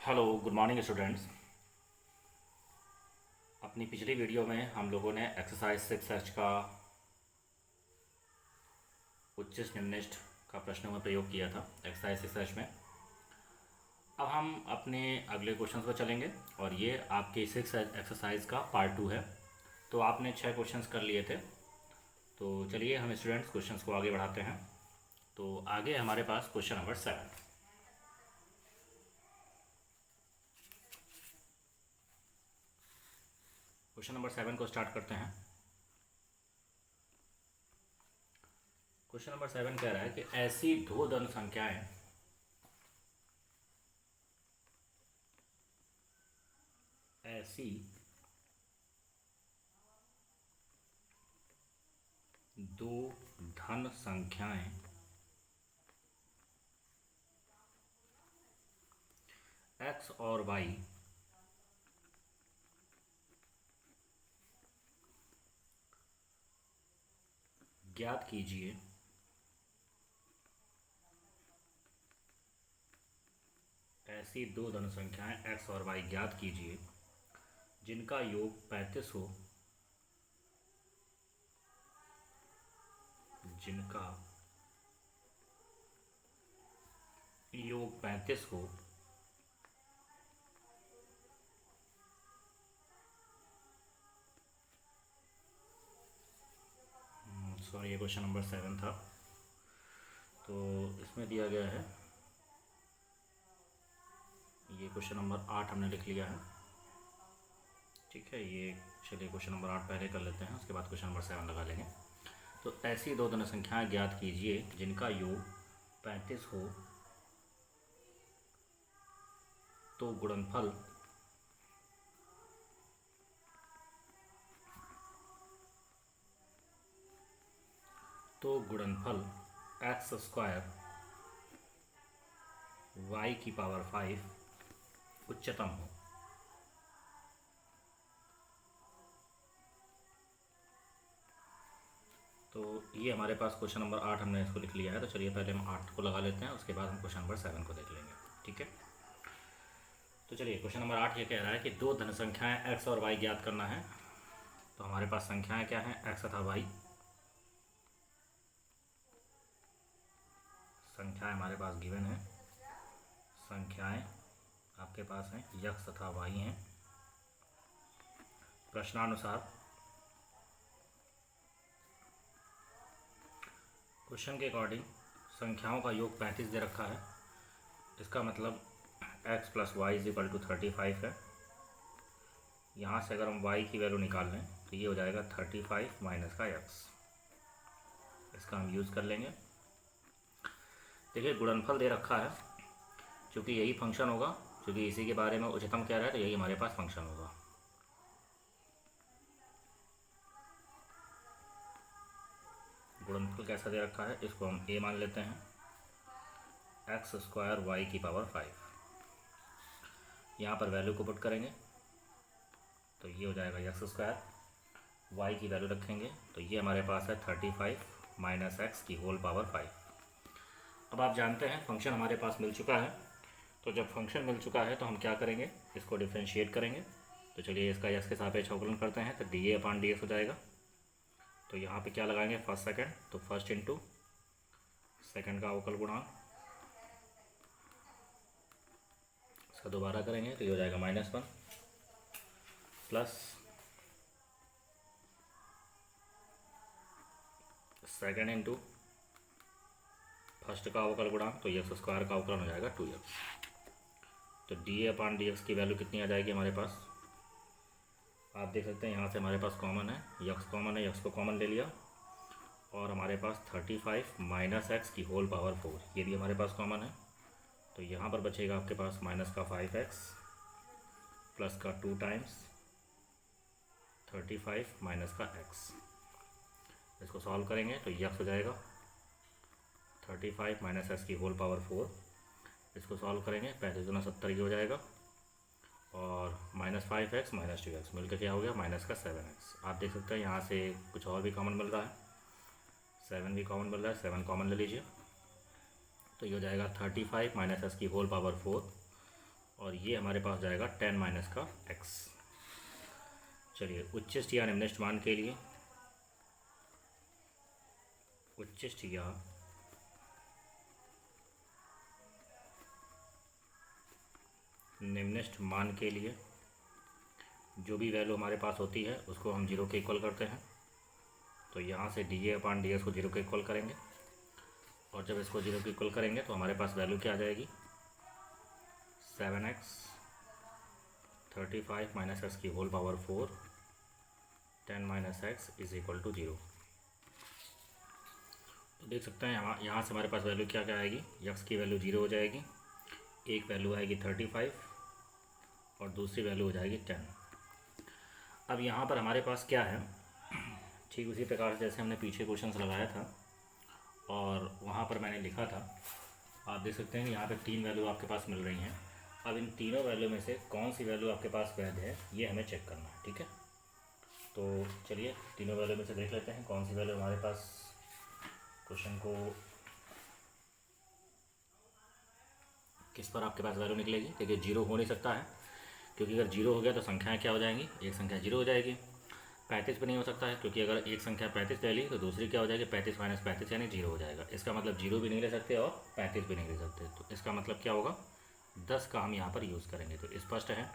Hello good morning students. अपनी पिछली video में हम लोगों ने एक्सरसाइज 6H का उच्चिष्ट निम्निष्ट का प्रश्नों में प्रयोग किया था एक्सरसाइज 6H में। अब हम अपने अगले क्वेश्चंस पर चलेंगे और ये आपकी 6H एक्सरसाइज का पार्ट 2 है। तो आपने 6 क्वेश्चंस कर लिए थे। तो चलिए हम स्टूडेंट्स क्वेश्चंस को आगे बढ़ाते हैं। तो आगे हमारे पास क्वेश्चन नंबर 7। क्वेश्चन नंबर 7 को स्टार्ट करते हैं। क्वेश्चन नंबर 7 कह रहा है कि ऐसी दो धन संख्याएं ऐसी दो धन संख्याएं x और y ज्ञात कीजिए। ऐसी दो धन संख्याएं x और y ज्ञात कीजिए जिनका योग 35 हो, जिनका योग 35 हो सॉरी, ये क्वेश्चन नंबर 7 था। तो इसमें दिया गया है, ये क्वेश्चन नंबर 8 हमने लिख लिया है। ठीक है, ये चलिए क्वेश्चन नंबर 8 पहले कर लेते हैं, उसके बाद क्वेश्चन नंबर 7 लगा लेंगे। तो ऐसी दो धन संख्याएं ज्ञात कीजिए जिनका योग 35 हो तो गुणनफल एक्स स्क्वायर वाई की पावर 5 उच्चतम हो। तो ये हमारे पास क्वेश्चन नंबर 8 हमने इसको लिख लिया है। तो चलिए पहले हम 8 को लगा लेते हैं, उसके बाद हम क्वेश्चन नंबर 7 को देख लेंगे। ठीक है, तो चलिए क्वेश्चन नंबर 8 ये कह रहा है कि दो धन संख्याएं x और y ज्ञात करना है। तो हमारे पास संख्याएं क्या हैं, x तथा y। संख्याएं हमारे पास गिवन है, संख्याएं आपके पास हैं x तथा y हैं। प्रश्नानुसार क्वेश्चन के अकॉर्डिंग संख्याओं का योग 35 दे रखा है। इसका मतलब x + y = 35 है। यहाँ से अगर हम y की वैल्यू निकाल लें तो ये हो जाएगा 35 माइनस का x। इसका हम यूज़ कर लेंगे। देखिए गुणनफल दे रखा है, चूँकि यही फंक्शन होगा, क्योंकि इसी के बारे में उच्चतम कह रहा है तो यही हमारे पास फंक्शन होगा। गुणनफल कैसा दे रखा है, इसको हम a मान लेते हैं, x² y की पावर 5। यहाँ पर वैल्यू को पुट करेंगे तो ये हो जाएगा x², y की वैल्यू रखेंगे तो ये हमारे पास है 35 माइनस x की होल पावर 5। अब आप जानते हैं फंक्शन हमारे पास मिल चुका है। तो जब फंक्शन मिल चुका है तो हम क्या करेंगे, इसको डिफ्रेंशिएट करेंगे। तो चलिए इसका x के सापेक्ष अवकलन करते हैं, तो dA/dx हो जाएगा। तो यहाँ पे क्या लगाएंगे, फर्स्ट सेकंड, तो फर्स्ट इंटू सेकंड का अवकल गुणांक, इसका दोबारा करेंगे तो ये हो जाएगा -1 प्लस सेकंड इंटू फर्स्ट का अवकल गुणांक, तो x² का अवकलन हो जाएगा 2x। तो dA/dx की वैल्यू कितनी आ जाएगी हमारे पास, आप देख सकते हैं यहाँ से हमारे पास कॉमन है, x कॉमन है, x को कॉमन ले लिया और हमारे पास 35 माइनस x की होल पावर 4 ये भी हमारे पास कॉमन है। तो यहाँ पर बचेगा आपके पास माइनस का 5x प्लस का 2 टाइम्स 35 माइनस का x। इसको सॉल्व करेंगे तो ये x हो जाएगा 35 माइनस x की होल पावर 4। इसको सॉल्व करेंगे 35 दूना 70 ये हो जाएगा और -5x माइनस 2x मिलकर क्या हो गया, माइनस का 7x। आप देख सकते हैं यहाँ से कुछ और भी कॉमन मिल रहा है, 7 भी कॉमन मिल रहा है, 7 कॉमन ले लीजिए तो ये हो जाएगा 35 माइनस x की होल पावर 4 और ये हमारे पास जाएगा 10 माइनस का x। चलिए उच्चिष्ट या निम्निष्ठ मान के लिए, उच्चिष्ट या निम्निष्ठ मान के लिए जो भी वैल्यू हमारे पास होती है उसको हम 0 के इक्वल करते हैं। तो यहाँ से dA/dx को 0 के इक्वल करेंगे, और जब इसको 0 के इक्वल करेंगे तो हमारे पास वैल्यू क्या आ जाएगी, 7x 35 माइनस x की whole power 4 10 minus x is equal to 0। तो देख सकते हैं यहाँ से हमारे पास वैल्यू क्या क्या आएगी, x की वैल्यू 0 हो जाएगी, एक वैल्यू आएगी 35 और दूसरी वैल्यू हो जाएगी 10। अब यहाँ पर हमारे पास क्या है, ठीक उसी प्रकार से जैसे हमने पीछे क्वेश्चंस लगाया था और वहाँ पर मैंने लिखा था, आप देख सकते हैं कि यहाँ पे 3 वैल्यू आपके पास मिल रही हैं। अब इन तीनों वैल्यू में से कौन सी वैल्यू आपके पास वैध है ये हमें चेक करना है, ठीक है। तो चलिए तीनों वैल्यू में से देख लेते हैं कौन सी वैल्यू हमारे पास क्वेश्चन को किस पर आपके पास वैल्यू निकलेगी। देखिए 0 हो नहीं सकता है, क्योंकि अगर 0 हो गया तो संख्याएं क्या हो जाएंगी, एक संख्या 0 हो जाएगी। 35 भी नहीं हो सकता है, क्योंकि अगर एक संख्या 35 ले ली तो दूसरी क्या हो जाएगी, 35 माइनस 35 यानी 0 हो जाएगा। इसका मतलब 0 भी नहीं ले सकते और 35 भी नहीं ले सकते। तो इसका मतलब क्या होगा, 10 का हम यहाँ पर यूज़ करेंगे। तो स्पष्ट है,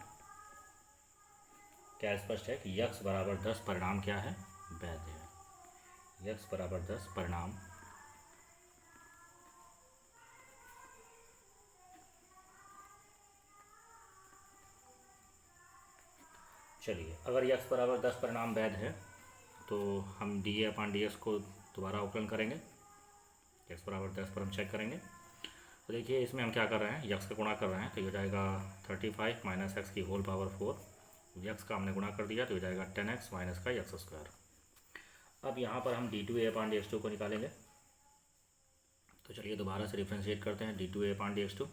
क्या स्पष्ट है कि x बराबर 10 परिणाम क्या है, वैध है। x बराबर 10 परिणाम चलिए अगर x बराबर 10 परिणाम वैध है तो हम dA/dx को दोबारा अवकलन करेंगे। x बराबर 10 पर हम चेक करेंगे। तो देखिए इसमें हम क्या कर रहे हैं, x का गुणा कर रहे हैं, तो ये हो जाएगा 35 माइनस x की होल पावर 4। x का हमने गुणा कर दिया तो हो जाएगा 10x माइनस का x स्क्वायर। अब यहाँ पर हम d2A/dx2 को निकालेंगे। तो चलिए दोबारा से डिफ्रेंशिएट करते हैं d2A/dx2।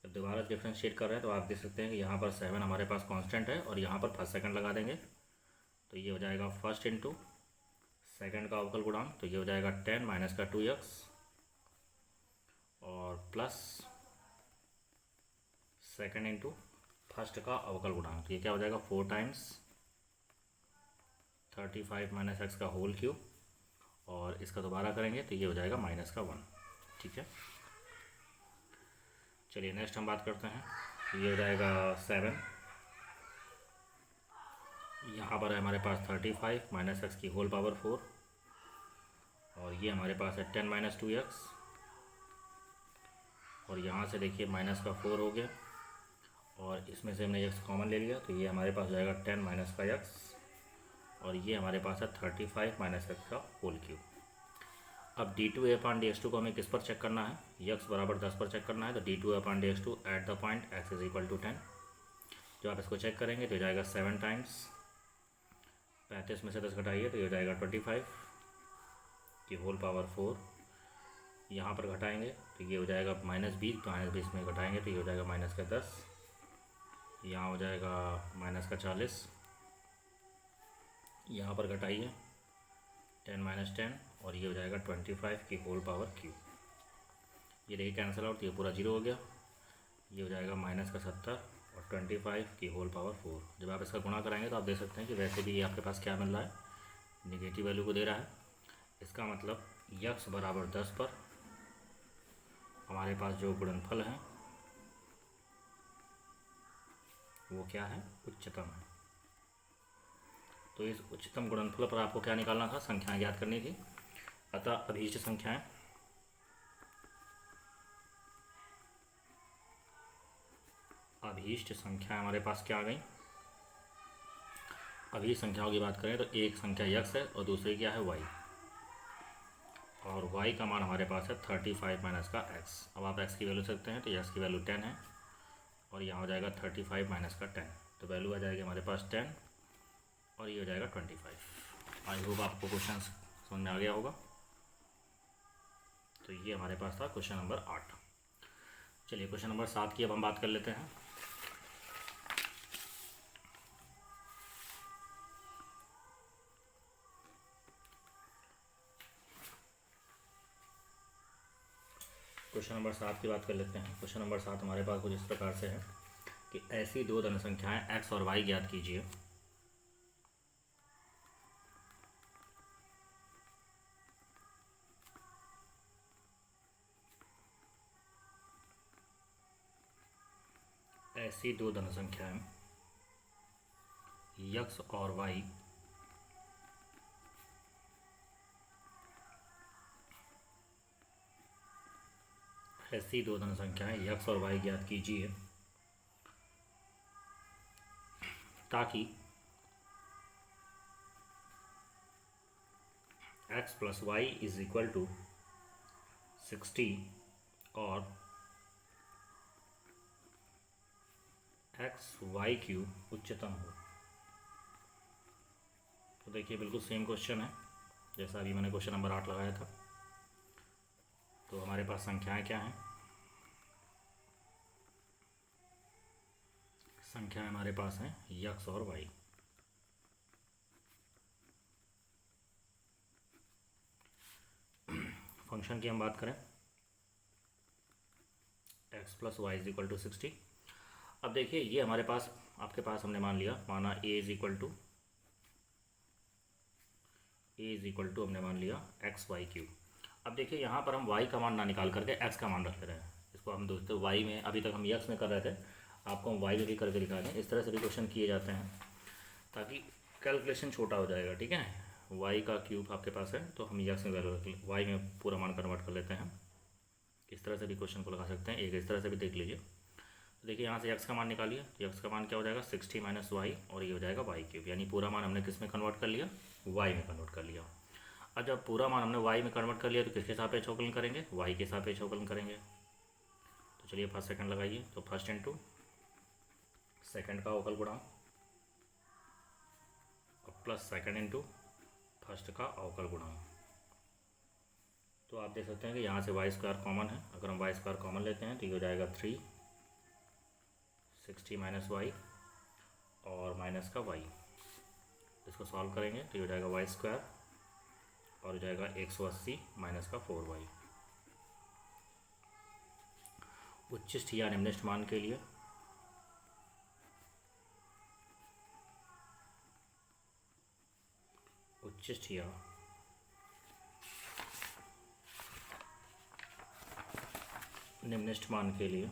जब दोबारा डिफ्रेंशिएट कर रहे हैं तो आप देख सकते हैं कि यहाँ पर 7 हमारे पास कांस्टेंट है और यहाँ पर फर्स्ट सेकंड लगा देंगे। तो ये हो जाएगा फर्स्ट इंटू सेकंड का अवकल गुणांक, तो ये हो जाएगा 10 माइनस का 2x और प्लस सेकंड इंटू फर्स्ट का अवकल गुणांक, ये क्या हो जाएगा 4 टाइम्स 35 माइनस एक्स का होल क्यूब, और इसका दोबारा करेंगे तो ये हो जाएगा माइनस का 1, ठीक है। चलिए नेक्स्ट हम बात करते हैं। ये हो जाएगा 7, यहाँ पर है हमारे पास 35 माइनस एक्स की होल पावर 4, और ये हमारे पास है 10 माइनस 2x, और यहाँ से देखिए माइनस का 4 हो गया और इसमें से हमने x कॉमन ले लिया तो ये हमारे पास हो जाएगा 10 माइनस का x, और ये हमारे पास है 35 माइनस एक्स का होल क्यूब। अब d2A/dx2 को हमें किस पर चेक करना है, x बराबर 10 पर चेक करना है। तो d2A/dx2 at the point x is equal to 10। जब आप इसको चेक करेंगे तो हो जाएगा 7 टाइम्स 35 में से 10 घटाइए तो ये हो जाएगा 25 की होल पावर 4। यहाँ पर घटाएंगे तो ये हो जाएगा -20, -20 में घटाएंगे तो ये हो जाएगा माइनस का 10, यहाँ हो जाएगा माइनस का 40, यहाँ पर घटाइए 10 माइनस 10 और ये हो जाएगा 25 की होल पावर क्यूब। ये देखिए कैंसिल आउट, ये पूरा 0 हो गया, ये हो जाएगा माइनस का 70 और 25 की होल पावर 4। जब आप इसका गुणा कराएंगे तो आप देख सकते हैं कि वैसे भी ये आपके पास क्या मिल रहा है, निगेटिव वैल्यू को दे रहा है। इसका मतलब x बराबर 10 पर हमारे पास जो गुणनफल है वो क्या है, उच्चतम है। तो इस उच्चतम गुणनफल पर आपको क्या निकालना था, संख्याएं ज्ञात करनी थी। अतः अभीष्ट संख्याएं हमारे पास क्या आ गई। अभीष्ट संख्याओं की बात करें तो एक संख्या x है और दूसरी क्या है y, और y का मान हमारे पास है 35 माइनस का x। अब आप x की वैल्यू सकते हैं तो x की वैल्यू 10 है और यहाँ हो जाएगा 35 माइनस का 10, तो वैल्यू आ जाएगी हमारे पास 10 और ये हो जाएगा 25। आई होप आपको क्वेश्चन समझ में आ गया होगा। तो ये हमारे पास था क्वेश्चन नंबर 8। चलिए क्वेश्चन नंबर 7 की अब हम बात कर लेते हैं। क्वेश्चन नंबर 7 की बात कर लेते हैं। क्वेश्चन नंबर 7 हमारे पास कुछ इस प्रकार से है कि ऐसी दो धन संख्याएं x और y ज्ञात कीजिए। ऐसी दो धन संख्याएं x और y ऐसी दो धन संख्याएं x और y ज्ञात कीजिए ताकि x plus y is equal to 60 और एक्स वाई क्यूब उच्चतम हो। तो देखिए बिल्कुल सेम क्वेश्चन है जैसा अभी मैंने क्वेश्चन नंबर 8 लगाया था। तो हमारे पास संख्याएं क्या हैं? संख्याएं हमारे पास हैं x और y। फंक्शन की हम बात करें x plus y is equal to 60। अब देखिए ये हमारे पास आपके पास हमने माना a इज इक्वल टू हमने मान लिया एक्स वाई क्यूब। अब देखिए यहाँ पर हम y का मान ना निकाल करके x का मान रख ले रहे हैं। इसको हम दोस्तों y में अभी तक हम x में कर रहे थे, आपको हम y में भी करके दिखा दें। इस तरह से भी क्वेश्चन किए जाते हैं ताकि कैलकुलेशन छोटा हो जाएगा। ठीक है, y का क्यूब आपके पास है तो हम x में वैल्यू रख y में पूरा मान कन्वर्ट कर लेते हैं। इस तरह से भी क्वेश्चन को लगा सकते हैं। एक इस तरह से भी देख लीजिए। तो देखिए यहाँ से x का मान निकालिए तो x का मान क्या हो जाएगा 60 माइनस वाई और ये हो जाएगा y क्यूब। यानी पूरा मान हमने किस में कन्वर्ट कर लिया? y में कन्वर्ट कर लिया। अब जब पूरा मान हमने y में कन्वर्ट कर लिया तो किसके सापेक्ष अवकलन करेंगे? y के सापेक्ष अवकलन करेंगे। तो चलिए फर्स्ट सेकंड लगाइए। तो फर्स्ट इंटू सेकंड का अवकल गुणा और प्लस सेकंड इंटू फर्स्ट का अवकल गुणा। तो आप देख सकते हैं कि यहाँ से वाई स्क्वायर कॉमन है। अगर हम वाई स्क्वायर कॉमन लेते हैं तो ये हो जाएगा 3 60 माइनस वाई और माइनस का वाई। इसको सॉल्व करेंगे तो ये हो जाएगा वाई स्क्वायर और हो जाएगा 180 माइनस का 4y। उच्चिष्ट या निम्नलिखित मान के लिए उच्चिष्ट या निम्नलिखित मान के लिए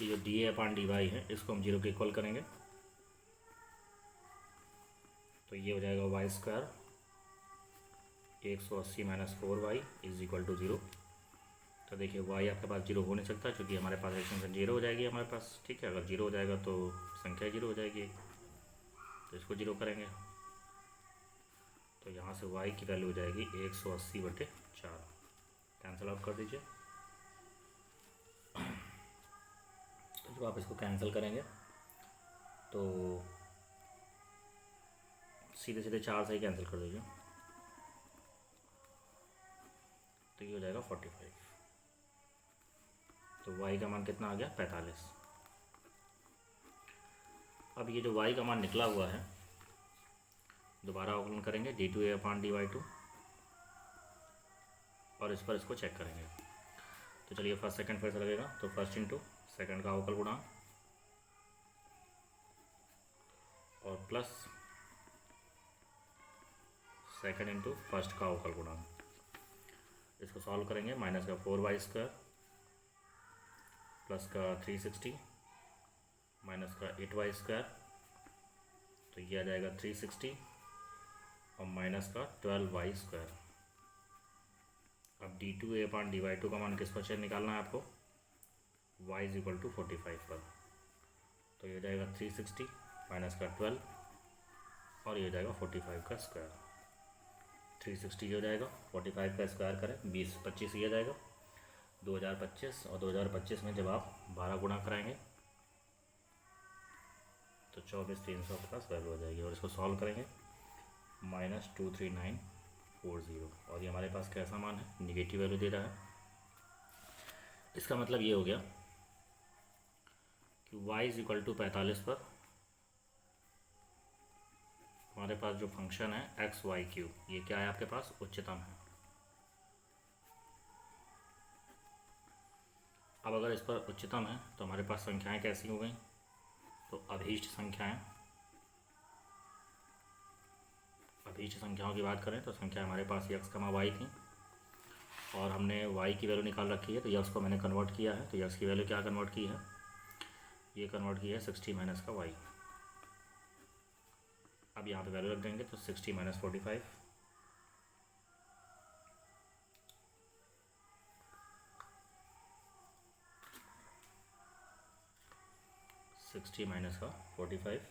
ये जो d A upon d y है इसको हम 0 के इक्वल करेंगे। तो ये हो जाएगा y square 180 minus 4y is equal to 0। तो देखिए y आपके पास 0 हो नहीं सकता क्योंकि हमारे पास एक्सटेंशन 0 हो जाएगी हमारे पास। ठीक है, अगर 0 हो जाएगा तो संख्या 0 हो जाएगी, तो इसको 0 करेंगे तो यहाँ से y की वैल्यू हो जाएगी 180/4। कैंसिल आउट कर दीजिए। तो जब आप इसको कैंसिल करेंगे तो सीधे सीधे 4 से ही कैंसिल कर दीजिए तो ये हो जाएगा 45। तो y का मान कितना आ गया? 45। अब ये जो y का मान निकला हुआ है दोबारा अवकलन करेंगे d2a/dy2 और इस पर इसको चेक करेंगे। तो चलिए फर्स्ट सेकंड फिर से लगेगा। तो फर्स्ट इंटू सेकंड का अवकल गुणा और प्लस सेकंड इंटू फर्स्ट का अवकल गुणा। इसको सॉल्व करेंगे माइनस का 4y स्क्वायर प्लस का 360 माइनस का 8y स्क्वायर। तो ये आ जाएगा 360 और माइनस का 12y स्क्वायर। अब d2a/dy2 का मान किस पर निकालना है आपको? y इज इक्वल टू 45 पर। तो ये हो जाएगा 360 माइनस का 12 और ये हो जाएगा 45 का स्क्वायर। 360 ये हो जाएगा 45 का स्क्वायर करें 20-25 ये आ जाएगा 2025 और 2025 में जब आप 12 गुणा कराएंगे तो 24,350 वैल्यू हो जाएगी। और इसको सॉल्व करेंगे -23940 और ये हमारे पास कैसा मान है? निगेटिव वैल्यू दे रहा है। इसका मतलब ये हो गया कि y इज इक्वल टू 45 पर हमारे पास जो फंक्शन है एक्स वाई क्यू, ये क्या है आपके पास, उच्चतम है। अब अगर इस पर उच्चतम है तो हमारे पास संख्याएं कैसी हो गई, तो अभीष्ट संख्याएं। अभीष्ट संख्याओं की बात करें तो संख्या हमारे पास यक्स कमा वाई थी, और हमने वाई की वैल्यू निकाल रखी है, तो यक्स को मैंने कन्वर्ट किया है, तो यक्स की वैल्यू क्या कन्वर्ट की है, ये कन्वर्ट की है 60 माइनस का वाई। अब यहाँ पे वैल्यू रख देंगे तो 60 माइनस 45, 60 माइनस का 45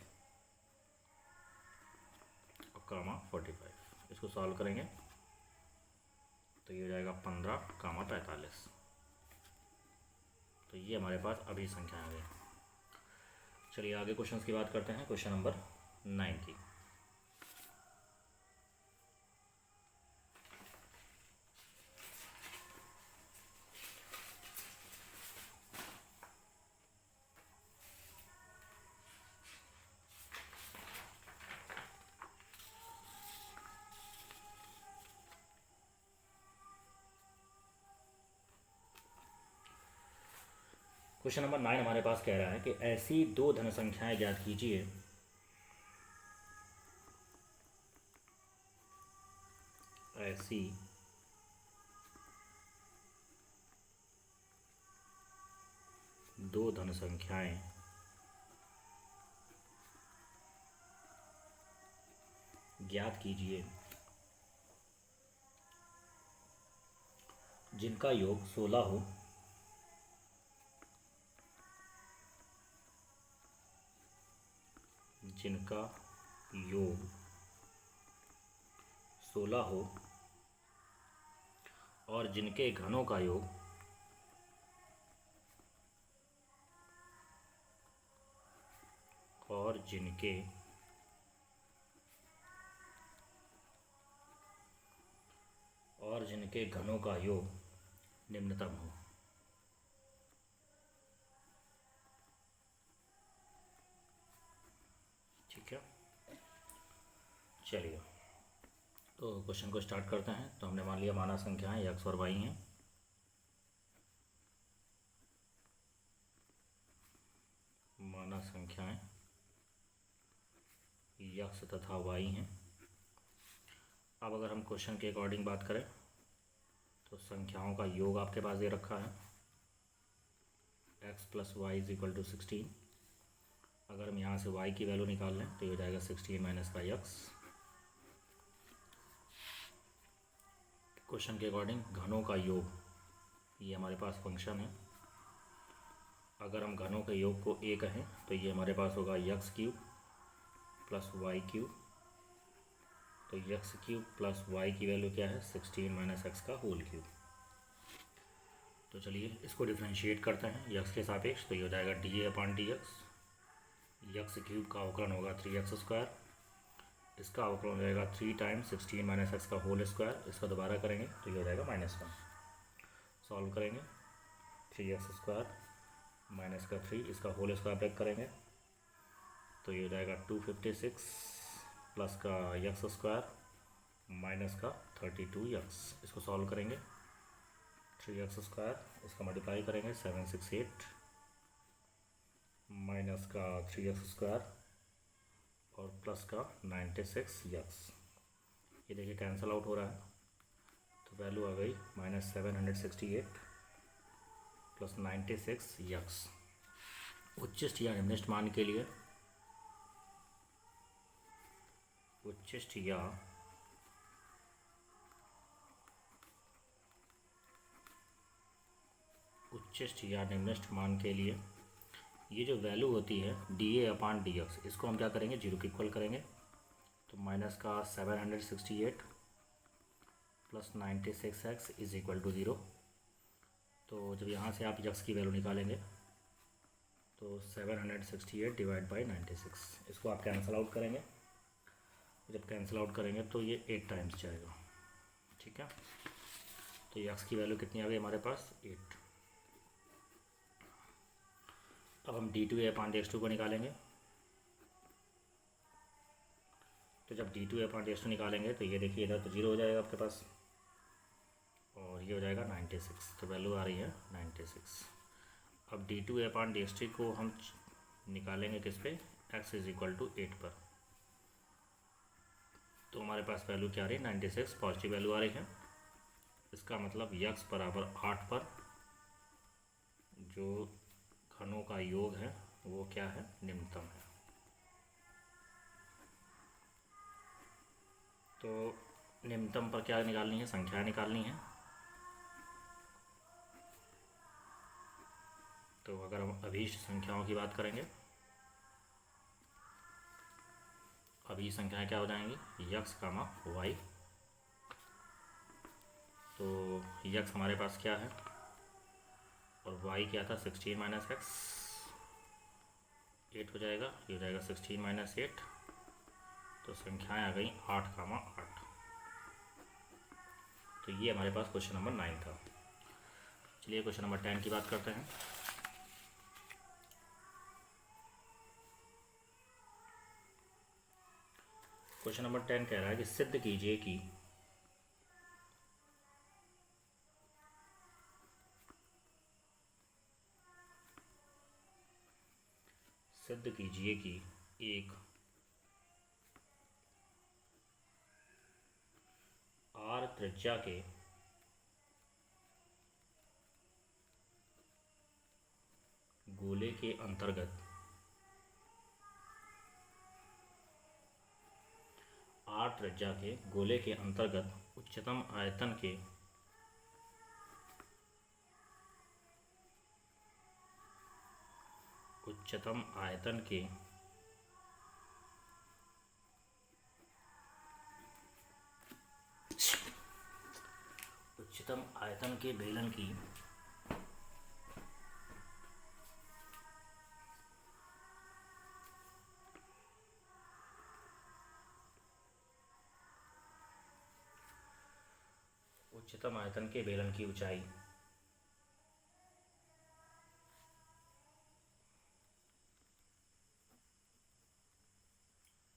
और कामा 45, इसको सॉल्व करेंगे तो ये हो जाएगा 15 कामा 45। तो ये हमारे पास अभी संख्या आ गई। चलिए आगे क्वेश्चंस की बात करते हैं, क्वेश्चन नंबर 9 की। क्वेश्चन नंबर 9 हमारे पास कह रहा है कि ऐसी दो धन संख्याएं ज्ञात कीजिए ऐसी दो धन संख्याएं ज्ञात कीजिए जिनका योग 16 हो, जिनका योग 16 हो और जिनके घनों का योग और जिनके घनों का योग निम्नतम हो। ठीक है, चलिए तो क्वेश्चन को स्टार्ट करते हैं। तो हमने मान लिया माना संख्याएं एक्स और वाई हैं। माना संख्याएं यक्स तथा वाई हैं। अब अगर हम क्वेश्चन के अकॉर्डिंग बात करें तो संख्याओं का योग आपके पास दे रखा है x plus y is equal to 16। अगर हम यहाँ से y की वैल्यू निकाल लें तो ये हो जाएगा 16 माइनस का x। क्वेश्चन के अकॉर्डिंग घनों का योग, ये हमारे पास फंक्शन है। अगर हम घनों के योग को a कहें तो ये हमारे पास होगा x cube plus y cube. तो x क्यूब प्लस वाई की वैल्यू क्या है, 16 माइनस एक्स का होल क्यूब। तो चलिए इसको डिफ्रेंशिएट करते हैं यक्स के सापेक्ष। तो ये हो जाएगा D A upon D x. X cube का अवकलन होगा 3x स्क्वायर, इसका अवकलन हो जाएगा 3 टाइम्स 16 माइनस एक्स का होल स्क्वायर। इसका दोबारा करेंगे तो ये हो जाएगा -1। सॉल्व करेंगे 3x स्क्वायर माइनस का 3, इसका होल स्क्वायर ब्रेक करेंगे तो ये हो जाएगा 256 प्लस का x स्क्वायर माइनस का 32x। इसको सॉल्व करेंगे 3x स्क्वायर, इसका मल्टीप्लाई करेंगे 768 माइनस का 3x स्क्वायर और प्लस का 96x। ये देखिए कैंसिल आउट हो रहा है तो वैल्यू आ गई -768 प्लस 96x। उच्चिष्ट या निम्निष्ठ मान के लिए उच्चिष्ट या निम्निष्ठ मान के लिए ये जो वैल्यू होती है D A upon D x, इसको हम क्या करेंगे, जीरो के इक्वल करेंगे। तो माइनस का 768 plus 96x is equal to 0। तो जब यहाँ से आप यक्स की वैल्यू निकालेंगे तो 768 डिवाइड बाई 96, इसको आप कैंसिल आउट करेंगे। जब कैंसिल आउट करेंगे तो ये 8 टाइम्स जाएगा। ठीक है, तो यक्स की वैल्यू कितनी आ गई हमारे पास, 8। अब हम d2 अपान dx2 को निकालेंगे तो जब d2/d2 निकालेंगे तो ये देखिए इधर तो 0 हो जाएगा आपके पास, और ये हो जाएगा 96। तो वैल्यू आ रही है 96। अब d2/d3 को हम निकालेंगे किस पे, x = 8 पर। तो हमारे पास वैल्यू क्या आ रही है, 96 पॉजिटिव वैल्यू आ रही है। इसका मतलब x = 8 पर जो घनों का योग है वो क्या है, निम्नतम है। तो निम्नतम पर क्या निकालनी है, संख्या निकालनी है। तो अगर हम अभीष्ट संख्याओं की बात करेंगे, अभीष्ट संख्याएं क्या हो जाएंगी, x, y। तो x हमारे पास क्या है और y क्या था, 16 - x, 8 हो जाएगा, ये हो जाएगा 16 - 8। तो संख्याएं आ गई 8, 8। तो ये हमारे पास क्वेश्चन नंबर 9 था। चलिए क्वेश्चन नंबर 10 की बात करते हैं। क्वेश्चन नंबर 10 कह रहा है कि सिद्ध कीजिए कि एक r त्रिज्या के गोले के अंतर्गत उच्चतम आयतन के बेलन की ऊंचाई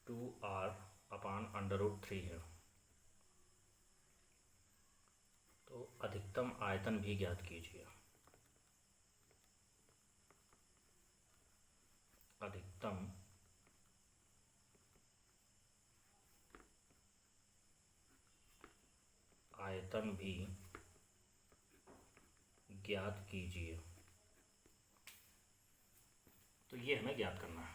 2r/√3 है। तो अधिकतम आयतन भी ज्ञात कीजिए। अधिकतम आयतन भी ज्ञात कीजिए। तो ये हमें ज्ञात करना है।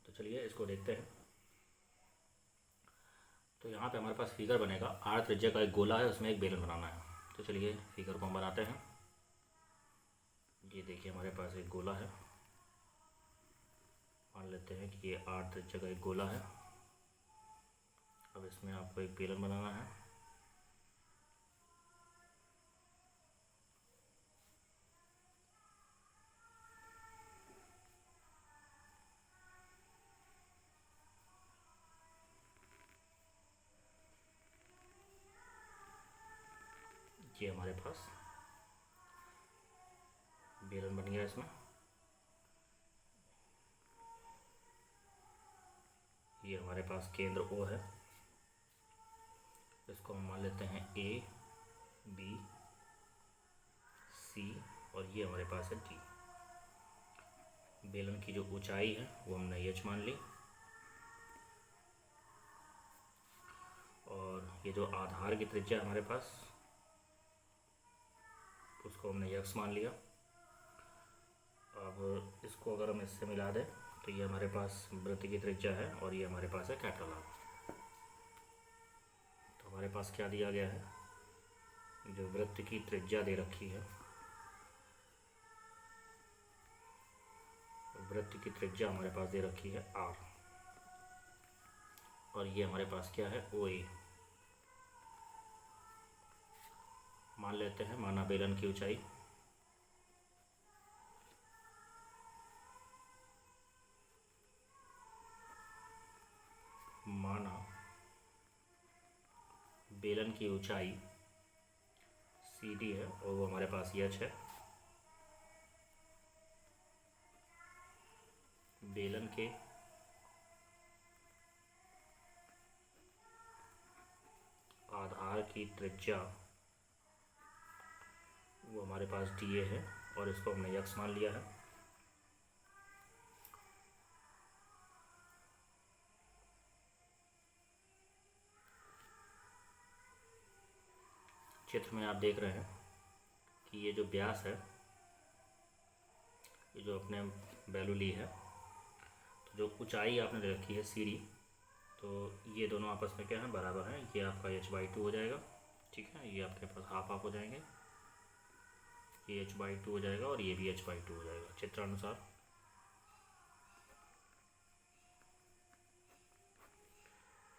तो चलिए इसको देखते हैं। तो यहाँ पे हमारे पास फिगर बनेगा, r त्रिज्या का एक गोला है, उसमें एक बेलन बनाना है। तो चलिए फिगर को हम बनाते हैं। ये देखिए हमारे पास एक गोला है, मान लेते हैं कि ये r त्रिज्या का एक गोला है। अब इसमें आपको एक बेलन बनाना है। ये हमारे पास बेलन बन गया। इसमें ये हमारे पास केंद्र O है, इसको हम मान लेते हैं A, B, C, और ये हमारे पास है D। बेलन की जो ऊंचाई है वो हमने h मान ली, और ये जो आधार की त्रिज्या हमारे पास उसको हमने x मान लिया। अब इसको अगर हम इससे मिला दें तो ये हमारे पास वृत्त की त्रिज्या है और ये हमारे पास है कैपिटल R। तो हमारे पास क्या दिया गया है, जो वृत्त की त्रिज्या दे रखी है, वृत्त की त्रिज्या हमारे पास दे रखी है R, और ये हमारे पास क्या है, OA। मान लेते हैं, माना बेलन की ऊंचाई CD है और वो हमारे पास h है। बेलन के की त्रिज्या वो हमारे पास डी ए है और इसको हमने यक्स मान लिया है। चित्र में आप देख रहे हैं कि ये जो व्यास है, ये जो अपने वैल्यू ली है, तो जो ऊंचाई आपने ले रखी है सीढ़ी, तो ये दोनों आपस में क्या है, बराबर हैं। ये आपका h/2 हो जाएगा, ठीक है। ये आपके पास हाफ हाफ हो जाएंगे, ये h/2 हो जाएगा और ये भी h/2 हो जाएगा चित्रानुसार।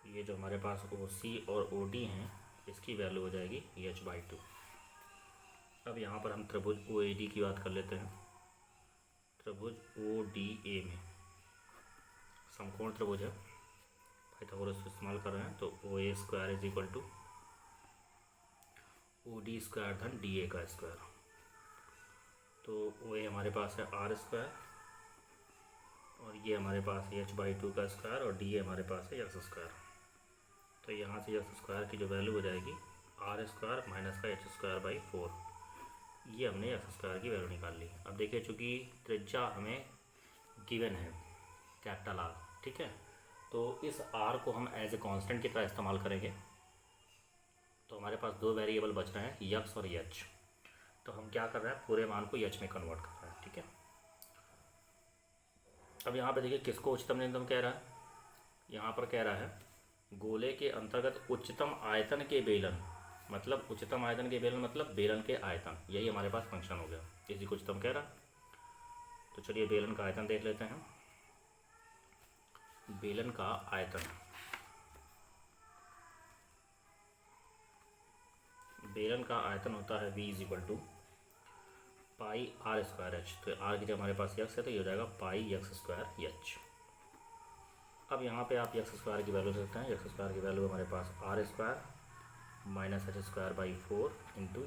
ये जो हमारे पास OC और OD हैं, इसकी वैल्यू हो जाएगी h/2। अब यहाँ पर हम त्रिभुज OAD की बात कर लेते हैं। त्रिभुज ODA में समकोण त्रिभुज है, पाइथागोरस इस्तेमाल कर रहे हैं, तो OA square is equal to OD square धन DA का स्क्वायर। तो OA हमारे पास है R स्क्वायर और ये हमारे पास है h/2 का स्क्वायर और DA हमारे पास है x स्क्वायर। तो यहाँ से x स्क्वायर की जो वैल्यू हो जाएगी R स्क्वायर माइनस का h²/4। ये हमने x स्क्वायर की वैल्यू निकाल ली। अब देखिए, चूँकि त्रिज्या हमें गिवन है कैपिटल R, ठीक है, तो इस R को हम एज ए कांस्टेंट की तरह इस्तेमाल करेंगे। तो हमारे पास दो वेरिएबल बच रहे हैं, यक्स और एच। तो हम क्या कर रहे हैं, पूरे मान को एच में कन्वर्ट कर रहे हैं, ठीक है। अब यहाँ पे देखिए किसको उच्चतम निम्नतम कह रहा है। यहाँ पर कह रहा है गोले के अंतर्गत उच्चतम आयतन के बेलन, मतलब उच्चतम आयतन के बेलन मतलब बेलन के आयतन, यही हमारे पास फंक्शन हो गया। इसी को उच्चतम कह रहा। तो चलिए बेलन का आयतन देख लेते हैं। बेलन का आयतन, बेलन का आयतन होता है v = πr²h। तो r की जगह हमारे पास x है, तो ये हो जाएगा πx²h। अब यहाँ पे आप x स्क्वायर की वैल्यू सकते हैं। x स्क्वायर की वैल्यू हमारे पास r² minus h²/4 into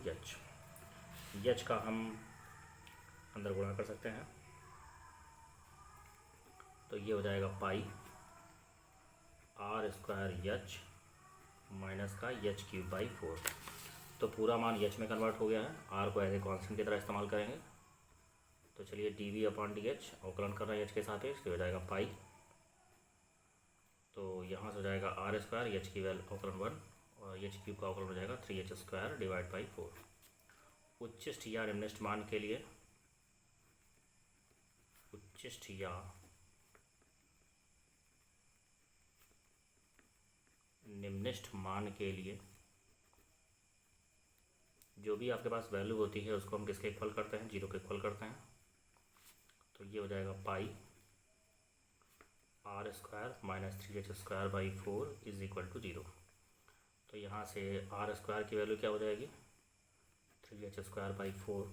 h का हम अंदर गुणा कर सकते हैं, तो ये हो जाएगा πr² माइनस का h³/4। तो पूरा मान h में कन्वर्ट हो गया है। r को एज ए कॉन्स्टेंट की तरह इस्तेमाल करेंगे। तो चलिए dv/dh अवकलन कर रहे हैं h के सापेक्ष, तो हो जाएगा पाई। तो यहाँ से हो जाएगा r² h की वैल्यू अवकलन 1 और h³ का अवकलन हो जाएगा 3h² / 4। उच्चिष्ट या निम्निष्ठ मान के लिए, उच्चिष्ट या निम्निष्ठ मान के लिए जो भी आपके पास वैल्यू होती है उसको हम किसके इक्वल करते हैं, 0 के इक्वल करते हैं। तो ये हो जाएगा pi r² minus 3h² / 4 is equal to 0। तो यहाँ से r² की वैल्यू क्या हो जाएगी, 3h² / 4।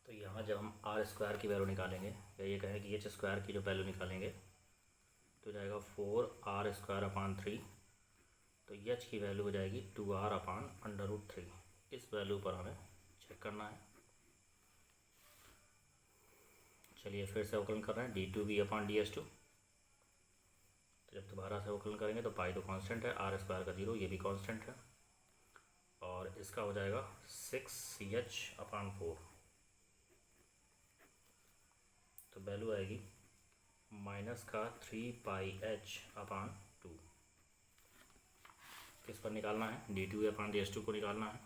तो यहाँ जब हम r² की वैल्यू निकालेंगे, या ये कहें कि h² की जो वैल्यू निकालेंगे, तो जाएगा 4r²/3। तो h की वैल्यू हो जाएगी 2r/√3। इस वैल्यू पर हमें चेक करना है। चलिए फिर से अवकलन कर रहे हैं, d2v/ds2। तो जब दोबारा से अवकलन करेंगे तो पाई तो कांस्टेंट है, r² का 0 ये भी कांस्टेंट है, और इसका हो जाएगा 6h/4। तो वैल्यू आएगी माइनस का 3πh/2। किस पर निकालना है, d2v/ds2 को निकालना है।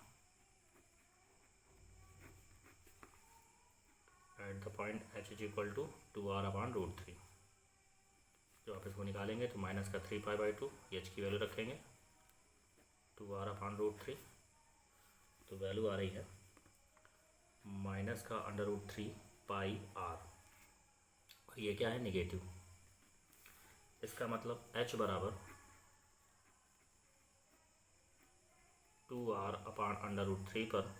At the point h = 2r/√3। जो आप इसको निकालेंगे तो माइनस का 3π/2, h की वैल्यू रखेंगे 2r/√3। तो वैल्यू आ रही है माइनस का √3πr, और ये क्या है, नेगेटिव। इसका मतलब h बराबर 2r/√3 पर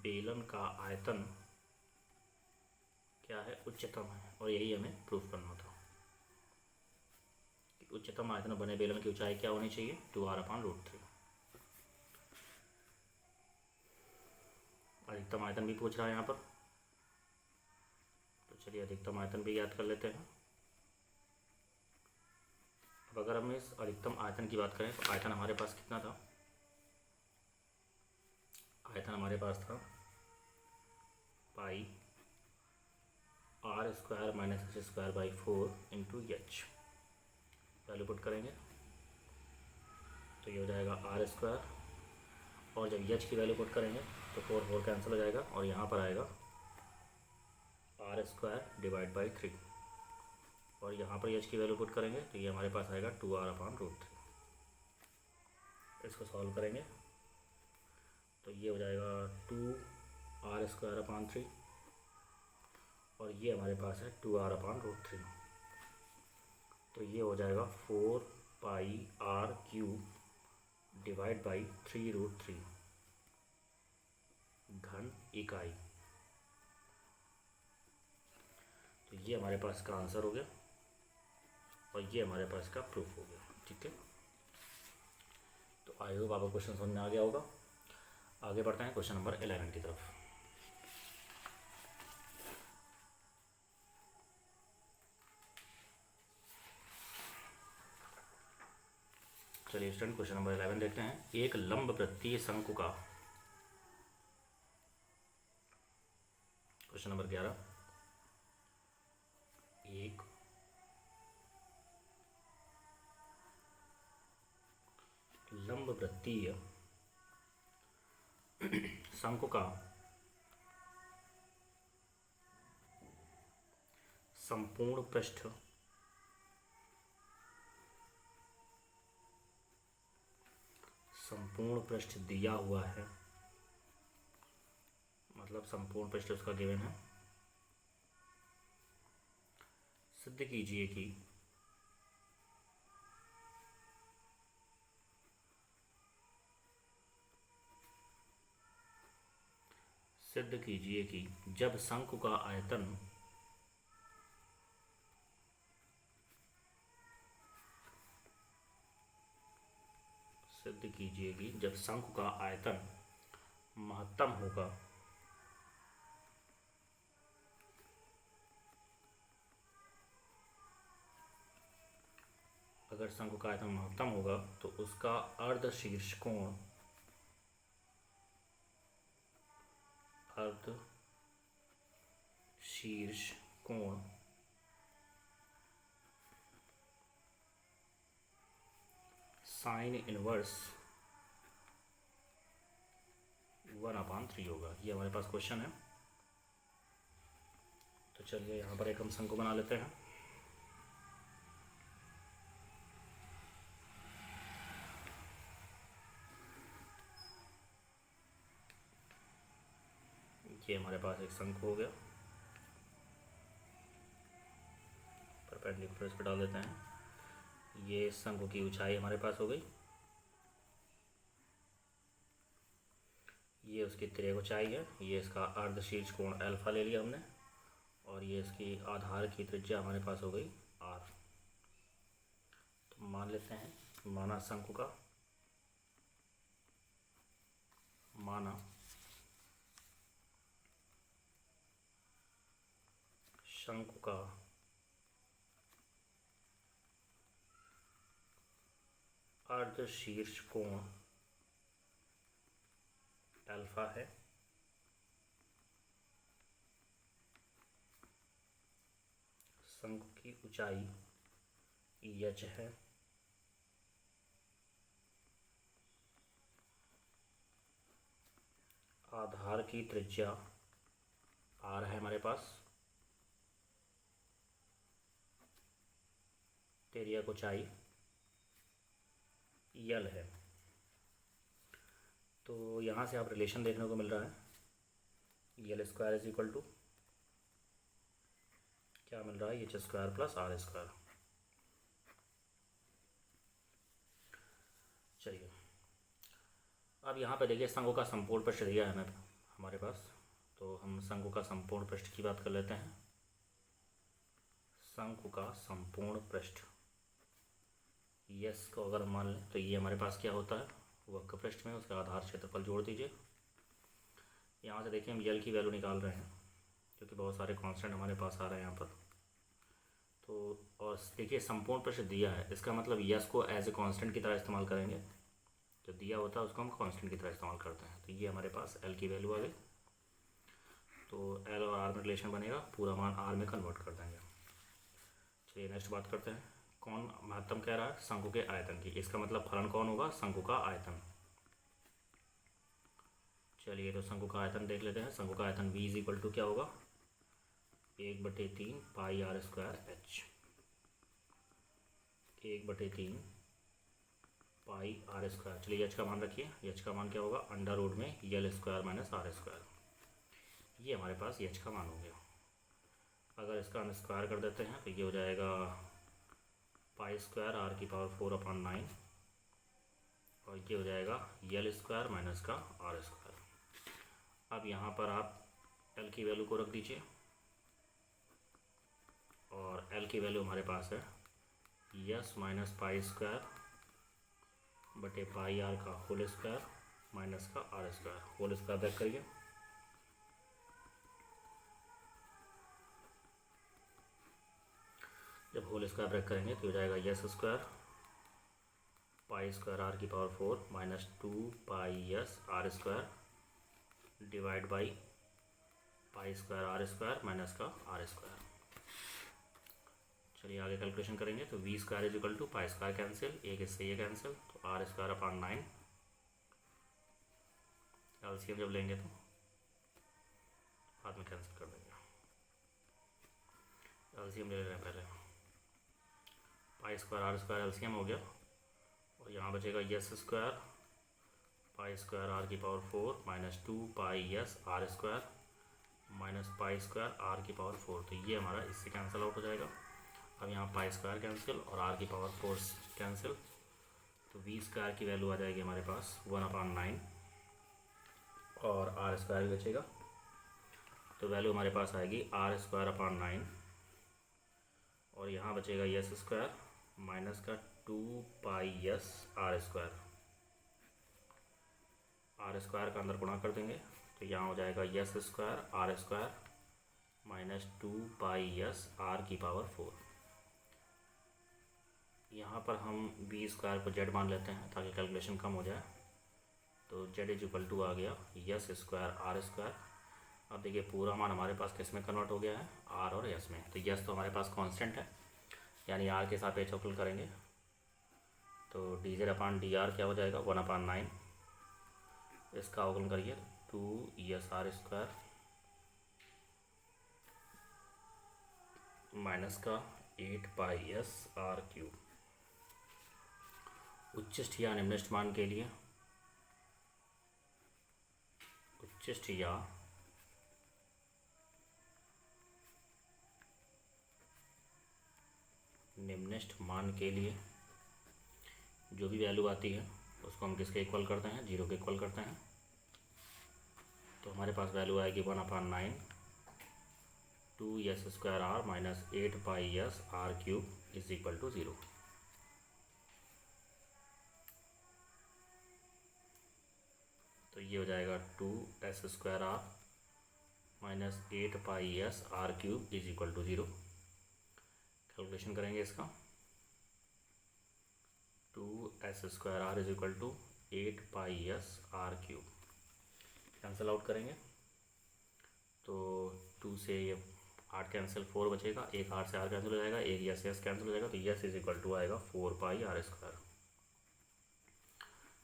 बेलन का आयतन क्या है, उच्चतम है। और यही हमें प्रूफ करना था कि उच्चतम आयतन बने बेलन की ऊंचाई क्या होनी चाहिए, 2r/√3। अधिकतम आयतन भी पूछ रहा है यहाँ पर। तो चलिए अधिकतम आयतन भी याद कर लेते हैं। अब अगर हम इस अधिकतम आयतन की बात करें तो आयतन हमारे पास कितना था? आयतन हमारे पास था pi r square minus h square by 4 into h. Value put करेंगे तो ये हो जाएगा आर स्क्वायर, और जब एच की वैल्यू पुट करेंगे तो 4 कैंसिल हो जाएगा और यहाँ पर आएगा आर स्क्वायर डिवाइड बाई 3, और यहाँ पर एच की वैल्यू पुट करेंगे तो ये हमारे पास आएगा 2r/√3। इसको सॉल्व करेंगे तो ये हो जाएगा 2r² 3, और ये हमारे पास है 2r/√3, तो ये हो जाएगा 4πr³ डिवाइड बाई 3√3 घन इकाई। तो ये हमारे पास का आंसर हो गया और ये हमारे पास का प्रूफ हो गया। ठीक है, तो आई होप आपको क्वेश्चन समझ में आ गया होगा। आगे बढ़ते हैं क्वेश्चन नंबर 11 की तरफ। चलिए स्टूडेंट क्वेश्चन नंबर 11 देखते हैं। एक लंब वृत्तीय शंकु का, क्वेश्चन नंबर 11, एक लंब वृत्तीय शंकु का संपूर्ण पृष्ठ दिया हुआ है, मतलब संपूर्ण पृष्ठ उसका गिवन है। सिद्ध कीजिए कि जब शंकु का आयतन महत्तम होगा अगर शंकु का आयतन महत्तम होगा तो उसका अर्धशीर्ष कोण साइन इनवर्स 1/3 होगा। ये हमारे पास क्वेश्चन है। तो चलिए यहाँ पर एक हम शंकु बना लेते हैं। ये हमारे पास एक शंकु हो गया, परपेंडिकुलर इस पर डाल देते हैं। ये शंकु की ऊंचाई हमारे पास हो गई, ये उसकी तिर्यक ऊंचाई है, ये इसका अर्धशीर्ष कोण अल्फा ले लिया हमने, और ये इसकी आधार की त्रिज्या हमारे पास हो गई r। तो मान लेते हैं, माना शंकु का अर्धशीर्ष कोण अल्फा है, शंकु की ऊंचाई h है, आधार की त्रिज्या r है हमारे पास, तिर्यक ऊंचाई l है। तो यहाँ से आप रिलेशन देखने को मिल रहा है, l² इज इक्वल टू क्या मिल रहा है, h² प्लस r²। चलिए अब यहाँ पे देखिए शंकु का संपूर्ण पृष्ठ दिया है हमारे पास, तो हम शंकु का संपूर्ण पृष्ठ की बात कर लेते हैं। शंकु का संपूर्ण पृष्ठ यस को अगर मान लें तो ये हमारे पास क्या होता है, वक्र पृष्ठ में उसका आधार क्षेत्रफल जोड़ दीजिए। यहाँ से देखिए हम यल की वैल्यू निकाल रहे हैं, क्योंकि बहुत सारे कांस्टेंट हमारे पास आ रहे हैं यहाँ पर। तो और देखिए संपूर्ण प्रश्न दिया है, इसका मतलब यस को एज ए कांस्टेंट की तरह इस्तेमाल करेंगे। जो दिया होता है उसको हम कांस्टेंट की तरह इस्तेमाल करते हैं। तो ये हमारे पास एल की वैल्यू आ गई। तो एल और आर में रिलेशन बनेगा, पूरा मान आर में कन्वर्ट कर देंगे। चलिए नेक्स्ट बात करते हैं। कौन महत्तम कह रहा है? शंकु के आयतन की। इसका मतलब फलन कौन होगा? शंकु का आयतन। चलिए तो शंकु का आयतन देख लेते हैं। शंकु का आयतन v इज इक्वल टू क्या होगा? 1/3 pi r square h. 1/3 pi r square. चलिए एच का मान रखिए। एच का मान क्या होगा? अंडर रूट में l square minus r square. ये हमारे पास एच का मान हो गया। अगर इसका स्क्वायर कर देते हैं तो ये हो जाएगा पाई स्क्वायर आर की पावर 4/9 और ये हो जाएगा यल स्क्वायर माइनस का आर स्क्वायर। अब यहाँ पर आप एल की वैल्यू को रख दीजिए और एल की वैल्यू हमारे पास है यस माइनस पाई स्क्वायर बटे पाई आर का होल स्क्वायर माइनस का r square. Whole square back करिए। जब होल स्क्वायर ब्रेक करेंगे तो हो जाएगा s square pi square r की power 4 minus 2 pi s r square divide by pi square r square minus का आर स्क्वायर। चलिए आगे कैलकुलेशन करेंगे। तो v square is equal to pi square cancel, एक इससे ये कैंसिल, तो आर स्क्वायर अपॉन 9। एलसीएम जब लेंगे तो बाद में कैंसिल कर देंगे। एलसीएम ले रहे हैं पहले। Pi square r square LCM हो गया और यहाँ बचेगा s square pi square r की power 4 minus 2 pi s r square minus pi square r की पावर 4। तो ये हमारा इससे कैंसिल आउट हो जाएगा। अब यहाँ पाई स्क्वायर कैंसिल और आर की पावर 4 कैंसिल, तो वी स्क्वायर की वैल्यू आ जाएगी हमारे पास 1/9 और आर स्क्वायर भी बचेगा। तो वैल्यू हमारे पास आएगी आर स्क्वायर अपॉन 9 और यहाँ बचेगा यस स्क्वायर माइनस का 2 pi s r square. R square का अंदर गुणा कर देंगे तो यहाँ हो जाएगा s square r square minus 2 pi s r की पावर 4। यहाँ पर हम बी स्क्वायर को जेड मान लेते हैं ताकि कैलकुलेशन कम हो जाए। तो जेड इज इक्वल टू आ गया यस स्क्वायर आर स्क्वायर। अब देखिए पूरा मान हमारे पास किस में कन्वर्ट हो गया है? आर और यस में। तो यस तो हमारे पास कांस्टेंट है, यानी आर के साथ अवकल करेंगे तो D Z upon D R क्या हो जाएगा? 1/9। इसका अवकलन करिए 2 यस आर स्क्वायर माइनस का 8 पाई एस आर क्यूब। उच्चिष्ट या निम्नष्ट मान के लिए उच्चिष्ट या निम्नष्ट मान के लिए जो भी वैल्यू आती है उसको हम किसके इक्वल करते हैं? 0 के इक्वल करते हैं। तो हमारे पास वैल्यू आएगी 1/9 2 s square r minus 8 pi s r cube is equal to 0। तो ये हो जाएगा 2 s square r minus 8 pi s r cube is equal to 0। Calculation करेंगे इसका। 2 s square r is equal to 8 pi s r cube. Cancel out करेंगे तो 2 से ये 8 कैंसिल, 4 बचेगा, एक 8 से आर कैंसिल हो जाएगा, एक यस यस कैंसिल हो जाएगा, तो यस इज इक्वल टू आएगा 4 पाई आर स्क्वायर।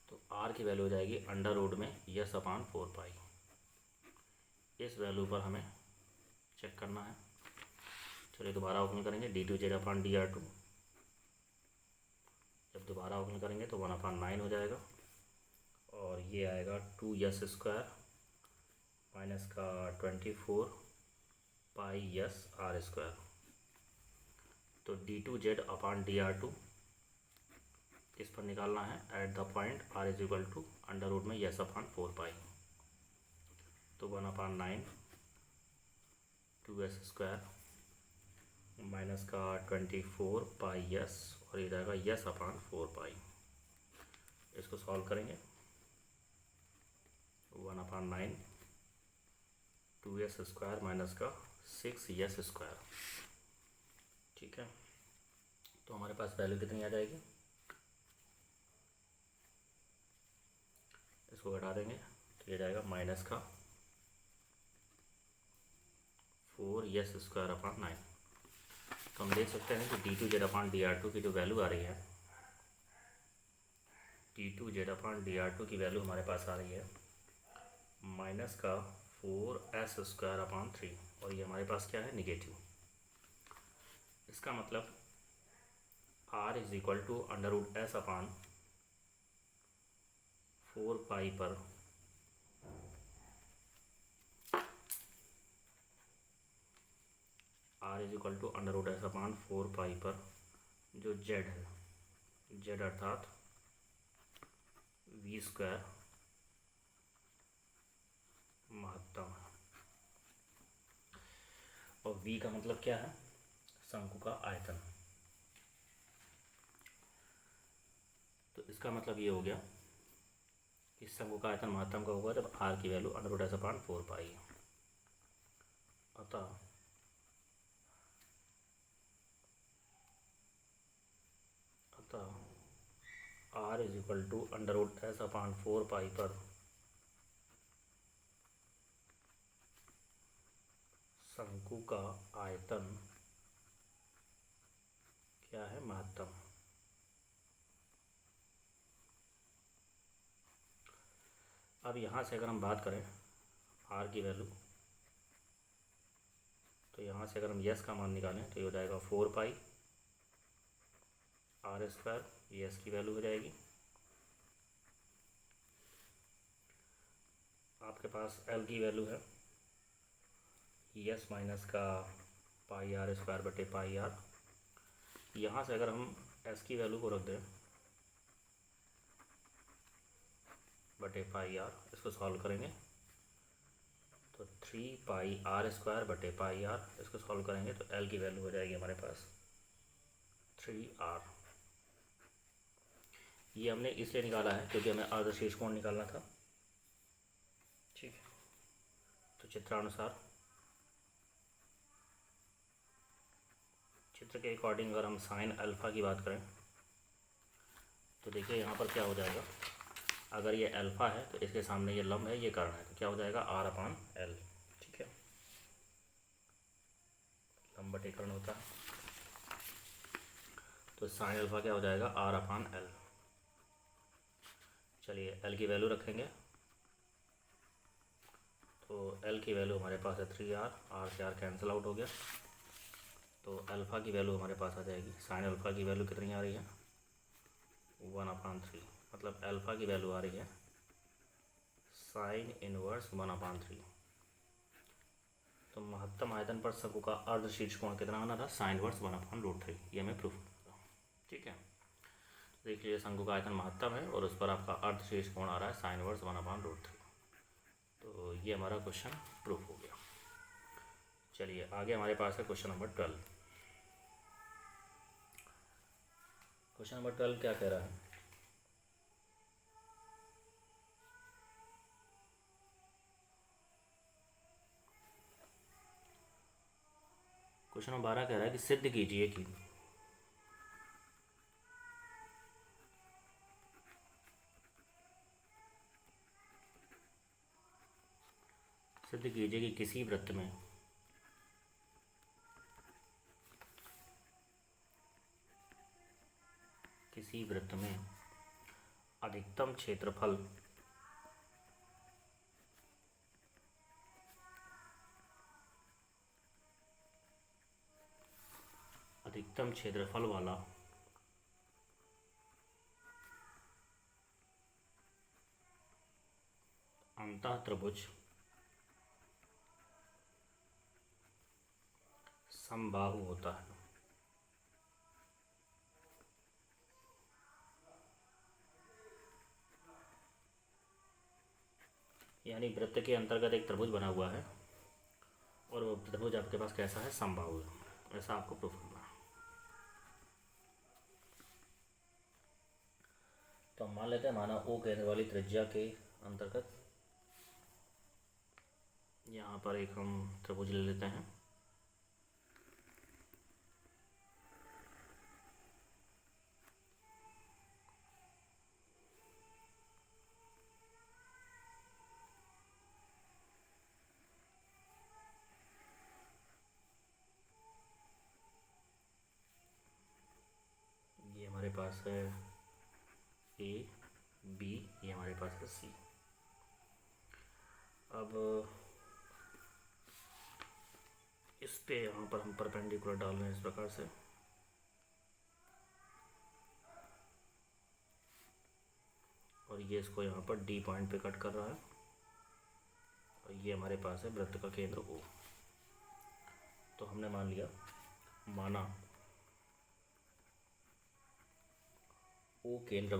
तो आर की वैल्यू हो जाएगी अंडर रूट में यस अपॉन 4 पाई। इस वैल्यू पर हमें चेक करना है। चलिए दोबारा अवकलन करेंगे d2z अपॉन dr2। जब दोबारा अवकलन करेंगे तो 1/9 हो जाएगा और ये आएगा 2 यस स्क्वायर माइनस का 24 पाई यस आर स्क्वायर। तो d2z अपॉन dr2 इस पर निकालना है at the point r is equal to under root में यस अपॉन 4 पाई। तो 1/9 2 एस स्क्वायर माइनस का 24 पाई यस और ये जाएगा यस अपॉन 4 पाई। इसको सॉल्व करेंगे 1/9 2 एस स्क्वायर माइनस का 6s²। ठीक है, तो हमारे पास वैल्यू कितनी आ जाएगी, इसको घटा देंगे तो ये जाएगा माइनस का 4s² 9। तो हम देख सकते हैं कि d2z/dr2 की जो वैल्यू आ रही है, d2z/dr2 की वैल्यू हमारे पास आ रही है माइनस का 4s²/3, और ये हमारे पास क्या है, निगेटिव। इसका मतलब r √s/4 पर r √s/4 पर जो z है, z अर्थात v² महत्तम है। और v का मतलब क्या है, शंकु का आयतन। तो इसका मतलब ये हो गया कि शंकु का आयतन महत्तम का होगा जब r की वैल्यू √s/4 है। अतः r √s/4 पर शंकु का आयतन क्या है, महत्तम। अब यहाँ से अगर हम बात करें r की वैल्यू, तो यहाँ से अगर हम यस का मान निकालें तो ये हो जाएगा 4 r², यस की वैल्यू हो जाएगी। आपके पास एल की वैल्यू है यस माइनस का πr²/πr। यहाँ से अगर हम एस की वैल्यू को रख दें /πr, इसको सॉल्व करेंगे तो 3πr²/πr, इसको सॉल्व करेंगे तो एल की वैल्यू हो जाएगी हमारे पास 3r। ये हमने इसलिए निकाला है क्योंकि हमें अर्धशीर्ष कोण निकालना था। ठीक है, तो चित्रानुसार, चित्र के अकॉर्डिंग अगर हम साइन अल्फ़ा की बात करें तो देखिए यहाँ पर क्या हो जाएगा, अगर ये अल्फ़ा है तो इसके सामने ये लंब है, ये कर्ण है, तो क्या हो जाएगा r/l। ठीक है, लंब बटे कर्ण होता है, तो साइन अल्फ़ा क्या हो जाएगा, r/l। चलिए l की वैल्यू रखेंगे तो l की वैल्यू हमारे पास है 3r, r से r कैंसिल आउट हो गया, तो अल्फ़ा की वैल्यू हमारे पास आ जाएगी, साइन अल्फ़ा की वैल्यू कितनी आ रही है, 1/3। मतलब अल्फ़ा की वैल्यू आ रही है साइन इनवर्स 1/3। तो महत्तम आयतन पर शंकु का अर्धशीर्ष कोण कितना आना था, साइन इनवर्स 1/√3। ये हमें प्रूफ करना। ठीक है, देख लीजिए शंकु का आयतन महत्तम है और उस पर आपका अर्धशीर्ष कोण आ रहा है साइन इनवर्स 1/√3। तो ये हमारा क्वेश्चन प्रूफ हो गया। चलिए आगे हमारे पास है क्वेश्चन नंबर 12। क्वेश्चन नंबर 12 क्या कह रहा है, क्वेश्चन नंबर 12 कह रहा है कि सिद्ध कीजिए कि किसी वृत्त में अधिकतम क्षेत्रफल वाला अंतःत्रिभुज समबाहु होता है। यानी वृत्त के अंतर्गत एक त्रिभुज बना हुआ है और वो त्रिभुज आपके पास कैसा है, समबाहु है, ऐसा आपको प्रूफ करना है। तो हम मान लेते हैं माना ओ केंद्र वाली त्रिज्या के अंतर्गत यहाँ पर एक हम त्रिभुज ले लेते हैं पास है ए बी, ये हमारे पास है सी। अब इस पे यहाँ पर हम परपेंडिकुलर डाल रहे हैं इस प्रकार से, और ये इसको यहाँ पर डी पॉइंट पे कट कर रहा है, और ये हमारे पास है वृत्त का केंद्र ओ। तो हमने माना ओ केंद्र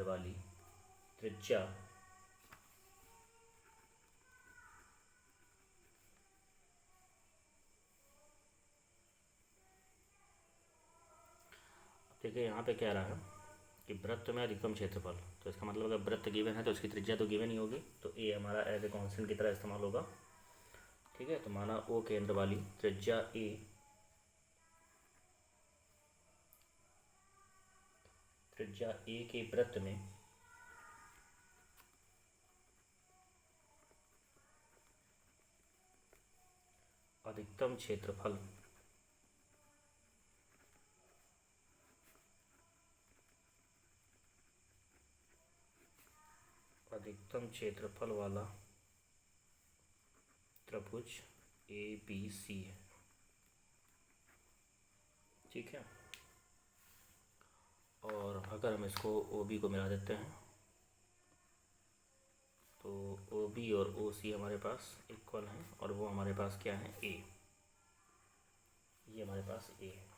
वाली त्रिज्या देखिए यहाँ पे कह रहा है कि वृत्त में अधिकतम क्षेत्रफल, तो इसका मतलब अगर वृत्त गिवन है तो इसकी त्रिज्या तो गिवन ही होगी, तो ए हमारा एज ए कांस्टेंट की तरह इस्तेमाल होगा। ठीक है, तो माना ओ केंद्र वाली त्रिज्या ए के वृत्त में अधिकतम क्षेत्रफल वाला त्रिभुज ABC है। ठीक है, और अगर हम इसको OB को मिला देते हैं तो OB और OC हमारे पास इक्वल हैं, और वो हमारे पास क्या है, A। ये हमारे पास A है।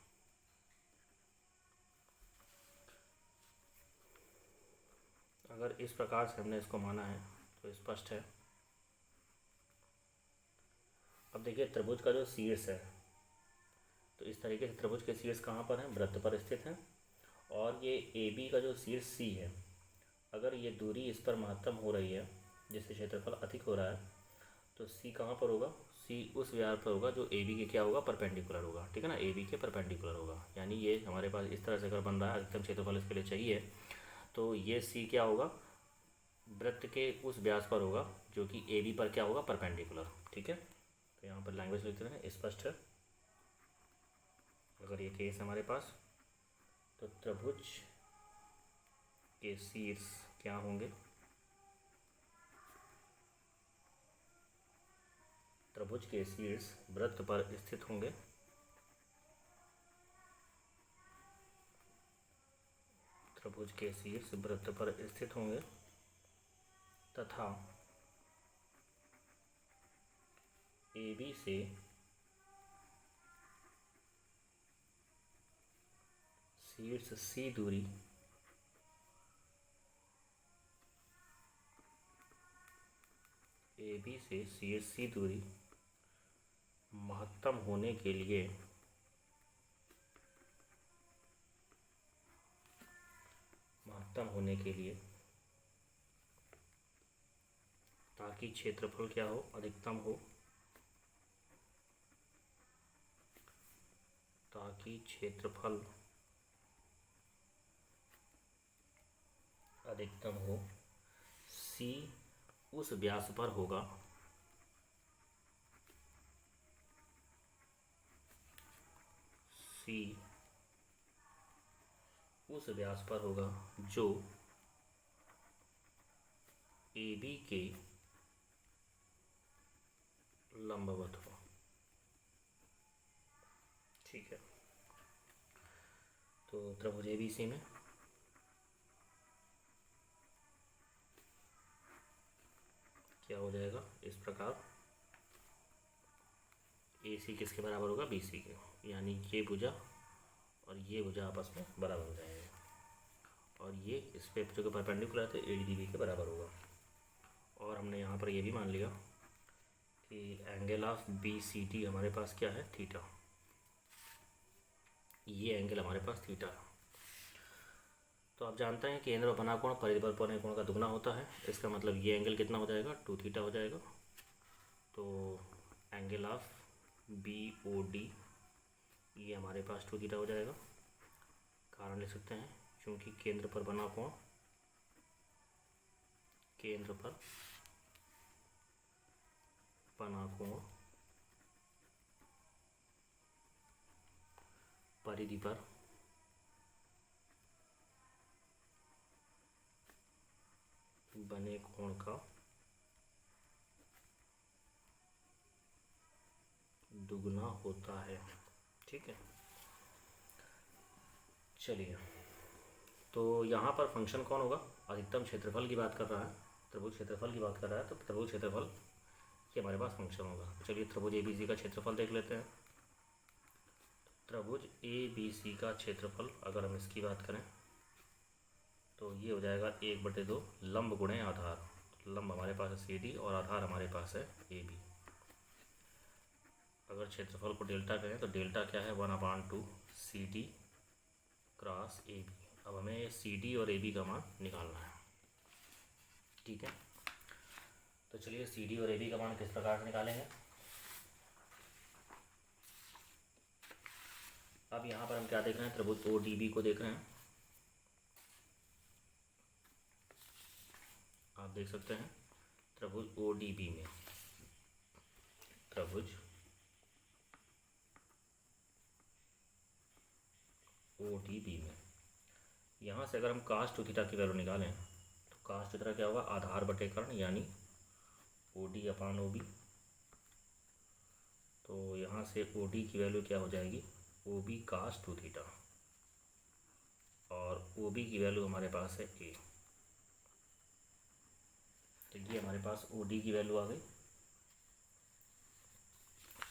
अगर इस प्रकार से हमने इसको माना है तो स्पष्ट है। अब देखिए त्रिभुज का जो शीर्ष है, तो इस तरीके से त्रिभुज के शीर्ष कहाँ पर हैं, वृत्त पर स्थित हैं, और ये AB का जो शीर्ष C है, अगर ये दूरी इस पर महत्तम हो रही है, जिससे क्षेत्रफल अधिक हो रहा है, तो C कहाँ पर होगा, C उस व्यास पर होगा जो AB के क्या होगा, परपेंडिकुलर होगा। ठीक है ना, AB के परपेंडिकुलर होगा, यानी ये हमारे पास इस तरह से अगर बन रहा है, अधिकतम क्षेत्रफल इसके लिए चाहिए, तो ये C क्या होगा, वृत्त के उस व्यास पर होगा जो कि AB पर क्या होगा, परपेंडिकुलर। ठीक है, तो यहाँ पर लैंग्वेज लिखते हैं, स्पष्ट है। अगर ये केस हमारे पास, तो त्रिभुज के शीर्ष क्या होंगे, त्रिभुज के शीर्ष वृत्त पर स्थित होंगे, त्रिभुज के शीर्ष वृत्त पर स्थित होंगे, तथा AB से शीर्ष C दूरी AB से शीर्ष C दूरी महत्तम होने के लिए ताकि क्षेत्रफल क्या हो, अधिकतम हो, ताकि क्षेत्रफल अधिकतम हो, C उस व्यास पर होगा, C उस व्यास पर होगा जो AB के लंबवत हो। ठीक है, तो त्रिभुज ABC में क्या हो जाएगा, इस प्रकार AC किसके बराबर होगा, BC के, यानी ये भुजा और ये भुजा आपस में बराबर हो जाएंगे, और ये इस पे जो परपेंडिकुलर थे ADB के बराबर होगा। और हमने यहाँ पर ये भी मान लिया कि एंगल ऑफ BCD हमारे पास क्या है, थीटा। ये एंगल हमारे पास थीटा है। तो आप जानते हैं कि केंद्र बना कोण परिधि पर बने कोण का दुगना होता है, इसका मतलब ये एंगल कितना हो जाएगा, 2 थीटा हो जाएगा। तो एंगल ऑफ BOD ये हमारे पास 2 थीटा हो जाएगा। कारण लिख सकते हैं, क्योंकि केंद्र पर बना कोण परिधि पर बने कोण का दुगना होता है। ठीक है, चलिए, तो यहाँ पर फंक्शन कौन होगा? अधिकतम क्षेत्रफल की बात कर रहा है, त्रिभुज क्षेत्रफल की बात कर रहा है, तो त्रिभुज क्षेत्रफल ये हमारे पास फंक्शन होगा। चलिए त्रिभुज ABC का क्षेत्रफल देख लेते हैं। त्रिभुज ABC का क्षेत्रफल अगर हम इसकी बात करें तो ये हो जाएगा 1/2 लंब गुणे आधार। लंब हमारे पास है CD और आधार हमारे पास है AB। अगर क्षेत्रफल को डेल्टा करें तो डेल्टा क्या है? 1/2 CD क्रॉस AB। अब हमें CD और AB का मान निकालना है। ठीक है, तो चलिए CD और AB का मान किस प्रकार से निकालेंगे? अब यहाँ पर हम क्या देख रहे हैं? त्रिभुज ODB को देख रहे हैं। आप देख सकते हैं त्रिभुज ODB में, त्रिभुज ODB में यहाँ से अगर हम cos 2 थीटा की वैल्यू निकालें तो cos 2 थीटा क्या होगा? आधार बटे कर्ण, यानी OD/OB। तो यहाँ से OD की वैल्यू क्या हो जाएगी? OB cos 2 थीटा, और OB की वैल्यू हमारे पास है A। तो ये हमारे पास OD की वैल्यू आ गई।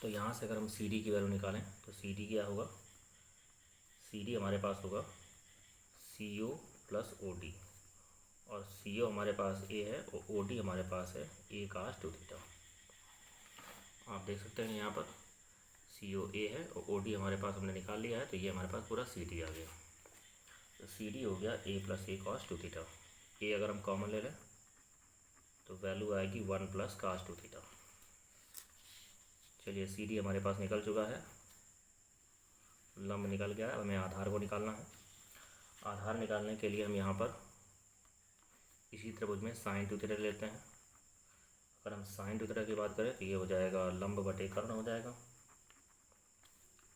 तो यहाँ से अगर हम CD की वैल्यू निकालें तो CD क्या होगा? CD हमारे पास होगा CO प्लस OD, और CO हमारे पास A है और OD हमारे पास है A cos 2 थीटा। आप देख सकते हैं यहाँ पर CO A है और OD हमारे पास हमने निकाल लिया है, तो ये हमारे पास पूरा CD आ गया। तो CD हो गया A plus A cos 2 theta. A अगर हम कॉमन ले लें तो वैल्यू आएगी 1 प्लस cos 2 थीटा। चलिए CD हमारे पास निकल चुका है, लंब निकल गया है। हमें आधार को निकालना है। आधार निकालने के लिए हम यहाँ पर इसी त्रिभुज में sin 2 थीटा लेते हैं। अगर हम sin 2 थीटा की बात करें तो ये हो जाएगा लंब बटे कर्ण हो जाएगा।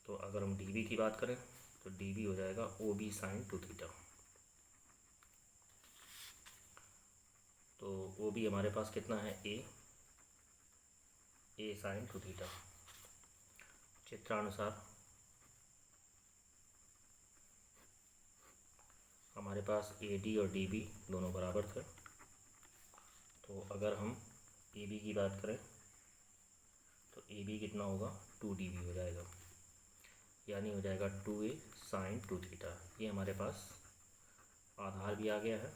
तो अगर हम DB की बात करें तो DB हो जाएगा OB sin 2 थीटा। तो OB हमारे पास कितना है? A sin 2 theta. चित्रानुसार हमारे पास AD और DB दोनों बराबर थे, तो अगर हम AB की बात करें तो AB कितना होगा? 2DB हो जाएगा, यानी हो जाएगा 2A sin 2 थीटा। ये हमारे पास आधार भी आ गया है।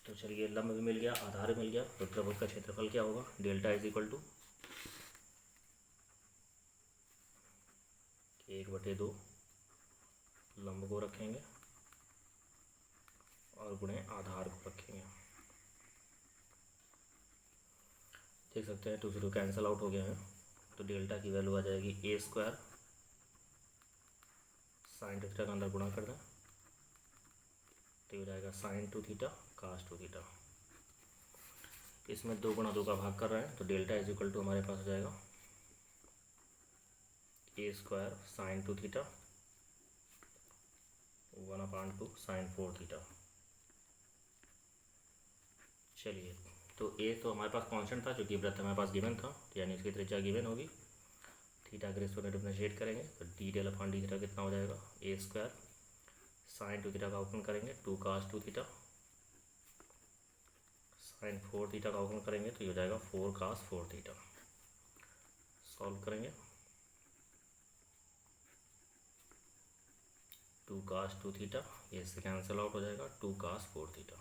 तो चलिए, लंब भी मिल गया, आधार भी मिल गया, तो त्रिभुज का क्षेत्रफल क्या होगा? डेल्टा इज इक्वल टू 1/2 लंब को रखेंगे और गुणे आधार को रखेंगे। देख सकते हैं 2 से 2 कैंसिल आउट हो गया है, तो डेल्टा की वैल्यू आ जाएगी A² sin 2 थीटा का अंदर गुणा कर दें तो हो जाएगा sin 2 थीटा cos 2 थीटा। इसमें 2 गुणा 2 का भाग कर रहे हैं, तो डेल्टा इज इक्वल टू हमारे पास हो जाएगा A² sin 2 theta 1/2 sin 4 theta. चलिए, तो A तो हमारे पास कांस्टेंट था, क्योंकि वृत्त हमारे पास गिवन था, यानी इसकी त्रिज्या गिवन होगी। थीटा के रेस्पेक्ट में डिफरेंशिएट करेंगे तो d/d थीटा कितना हो जाएगा? A² sin 2 थीटा का अवकलन करेंगे 2 cos 2 थीटा, sin 4 थीटा का अवकलन करेंगे तो ये हो जाएगा 4 cos 4 थीटा। सॉल्व करेंगे 2 cos 2 थीटा, ये से कैंसिल आउट हो जाएगा 2 cos 4 थीटा।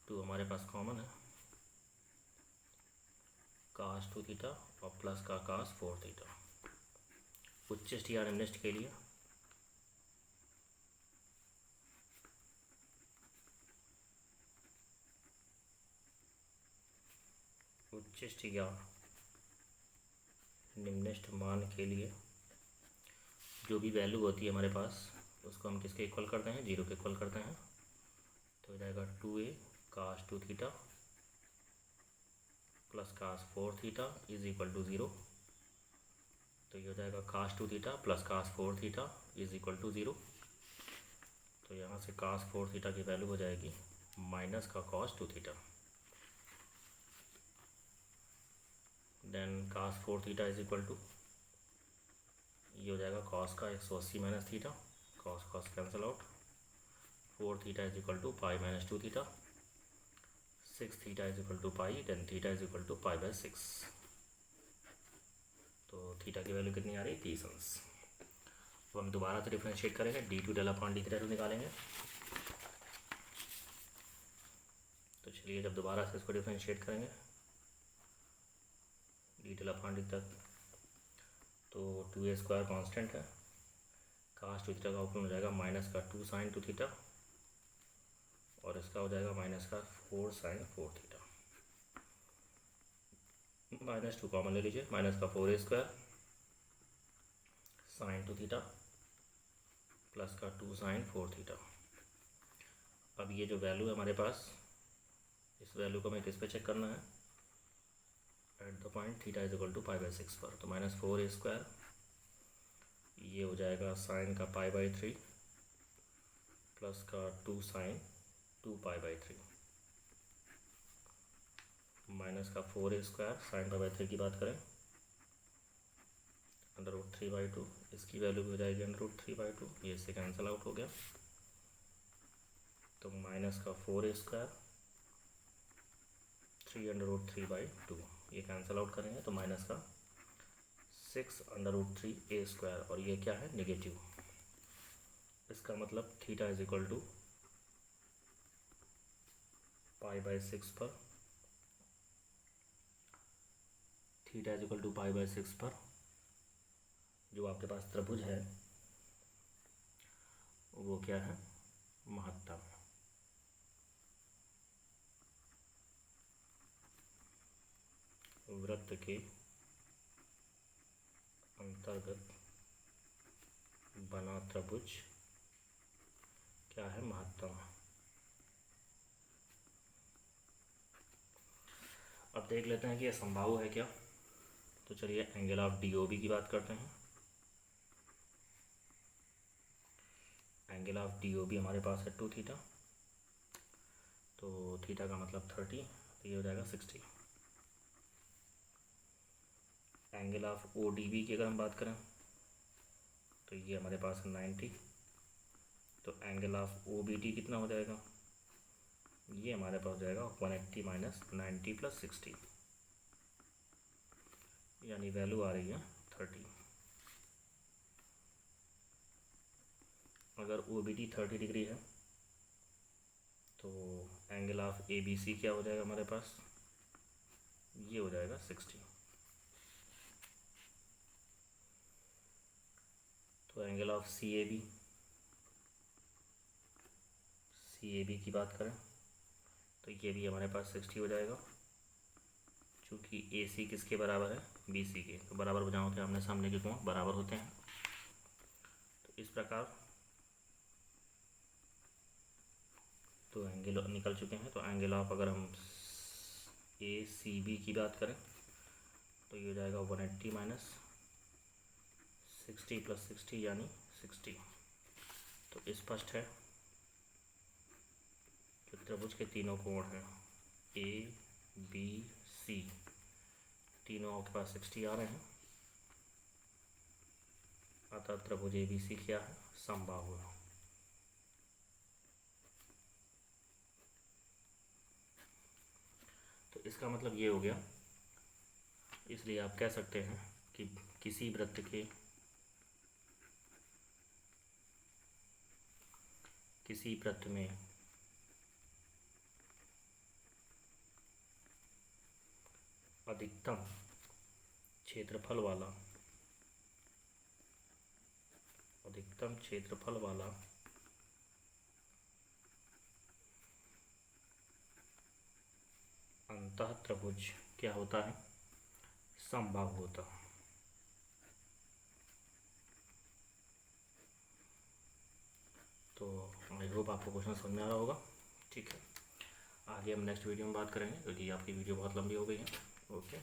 2 हमारे पास कॉमन है, cos 2 थीटा और प्लस का cos 4 थीटा। उच्चिष्ट या निम्निष्ट के लिए उच्चिष्ट या निम्निष्ट मान के लिए जो भी वैल्यू होती है हमारे पास, उसको हम किसके इक्वल करते हैं? 0 के इक्वल करते हैं। तो हो जाएगा 2A cos 2 theta plus cos 4 theta is equal to 0। तो ये हो जाएगा cos 2 theta plus cos 4 theta is equal to 0। तो यहाँ से cos 4 थीटा की वैल्यू हो जाएगी माइनस का cos 2 theta, then cos 4 theta is equal to ये हो जाएगा cos का 180 minus theta, cos cancel out, 4 theta is equal to pi minus 2 theta, 6 theta is equal to pi, then theta is equal to pi by 6। तो theta की value कितनी आ रही है 30 अंश। तो हम दोबारा से डिफ्रेंशिएट करेंगे, d2 डेल अपॉन d3 निकालेंगे। तो चलिए जब दोबारा से इसको डिफ्रेंशिएट करेंगे d डेल अपॉन d तक, तो 2a स्क्वायर कॉन्स्टेंट है, cos 2 थीटा का ऊपर हो जाएगा माइनस का 2 sin 2 थीटा, और इसका हो जाएगा माइनस का 4 sin 4 थीटा। माइनस 2 कॉमन ले लीजिए, माइनस का 4a square sin 2 theta plus का 2 sin 4 थीटा। अब ये जो वैल्यू है हमारे पास, इस वैल्यू को हमें किस पे चेक करना है, at the point theta is equal to pi by 6 पर। तो माइनस 4a स्क्वायर ये हो जाएगा साइन का पाई बाई 3 प्लस का 2 sin 2 पाई बाई 3 माइनस का 4a square sine pi by 3 की बात करें अंडर रूट 3/2, इसकी वैल्यू भी हो जाएगी अंडर रूट 3/2, ये इससे कैंसिल आउट हो गया। तो माइनस का 4a स्क्वायर 3 अंडर रूट 3/2, ये कैंसिल आउट करेंगे तो माइनस का 6 अंडर रूट 3a स्क्वायर, और ये क्या है नेगेटिव। इसका मतलब theta is equal to pi by 6 पर, theta is equal to pi by 6 पर जो आपके पास त्रिभुज है वो क्या है, महत्तम। वृत्त के अंतर्गत बना त्रिभुज क्या है, महत्तम। अब देख लेते हैं कि यह समबाहु है क्या। तो चलिए एंगल ऑफ DOB की बात करते हैं। एंगल ऑफ DOB हमारे पास है 2 थीटा, तो थीटा का मतलब 30, तो ये हो जाएगा 60। एंगल ऑफ ODB की अगर हम बात करें तो ये हमारे पास है 90, तो एंगल ऑफ OBD कितना हो जाएगा, ये हमारे पास हो जाएगा 180 माइनस 90 प्लस 60, यानी वैल्यू आ रही है 30। अगर OBD 30 डिग्री है तो एंगल ऑफ ABC क्या हो जाएगा हमारे पास, ये हो जाएगा 60। तो एंगल ऑफ CAB की बात करें तो ये भी हमारे पास 60 हो जाएगा, चूँकि AC किसके बराबर है, BC के। तो बराबर भुजाओं के आमने सामने के कोण बराबर होते हैं। तो इस प्रकार तो एंगल निकल चुके हैं। तो एंगल ऑफ अगर हम ACB की बात करें तो ये हो जाएगा 180 माइनस 60 प्लस 60 यानी 60। तो स्पष्ट है कि त्रिभुज के तीनों कोण हैं ABC, तीनों आपके पास 60 आ रहे हैं, अतः त्रिभुज ABC क्या है, समबाहु है। तो इसका मतलब ये हो गया, इसलिए आप कह सकते हैं कि किसी वृत्त के में अधिकतम क्षेत्रफल वाला अंतः त्रिभुज क्या होता है, समबाहु होता है। तो आई होप आपको क्वेश्चन समझ में आ रहा होगा। ठीक है, आगे हम नेक्स्ट वीडियो में बात करेंगे क्योंकि आपकी वीडियो बहुत लंबी हो गई है। ओके।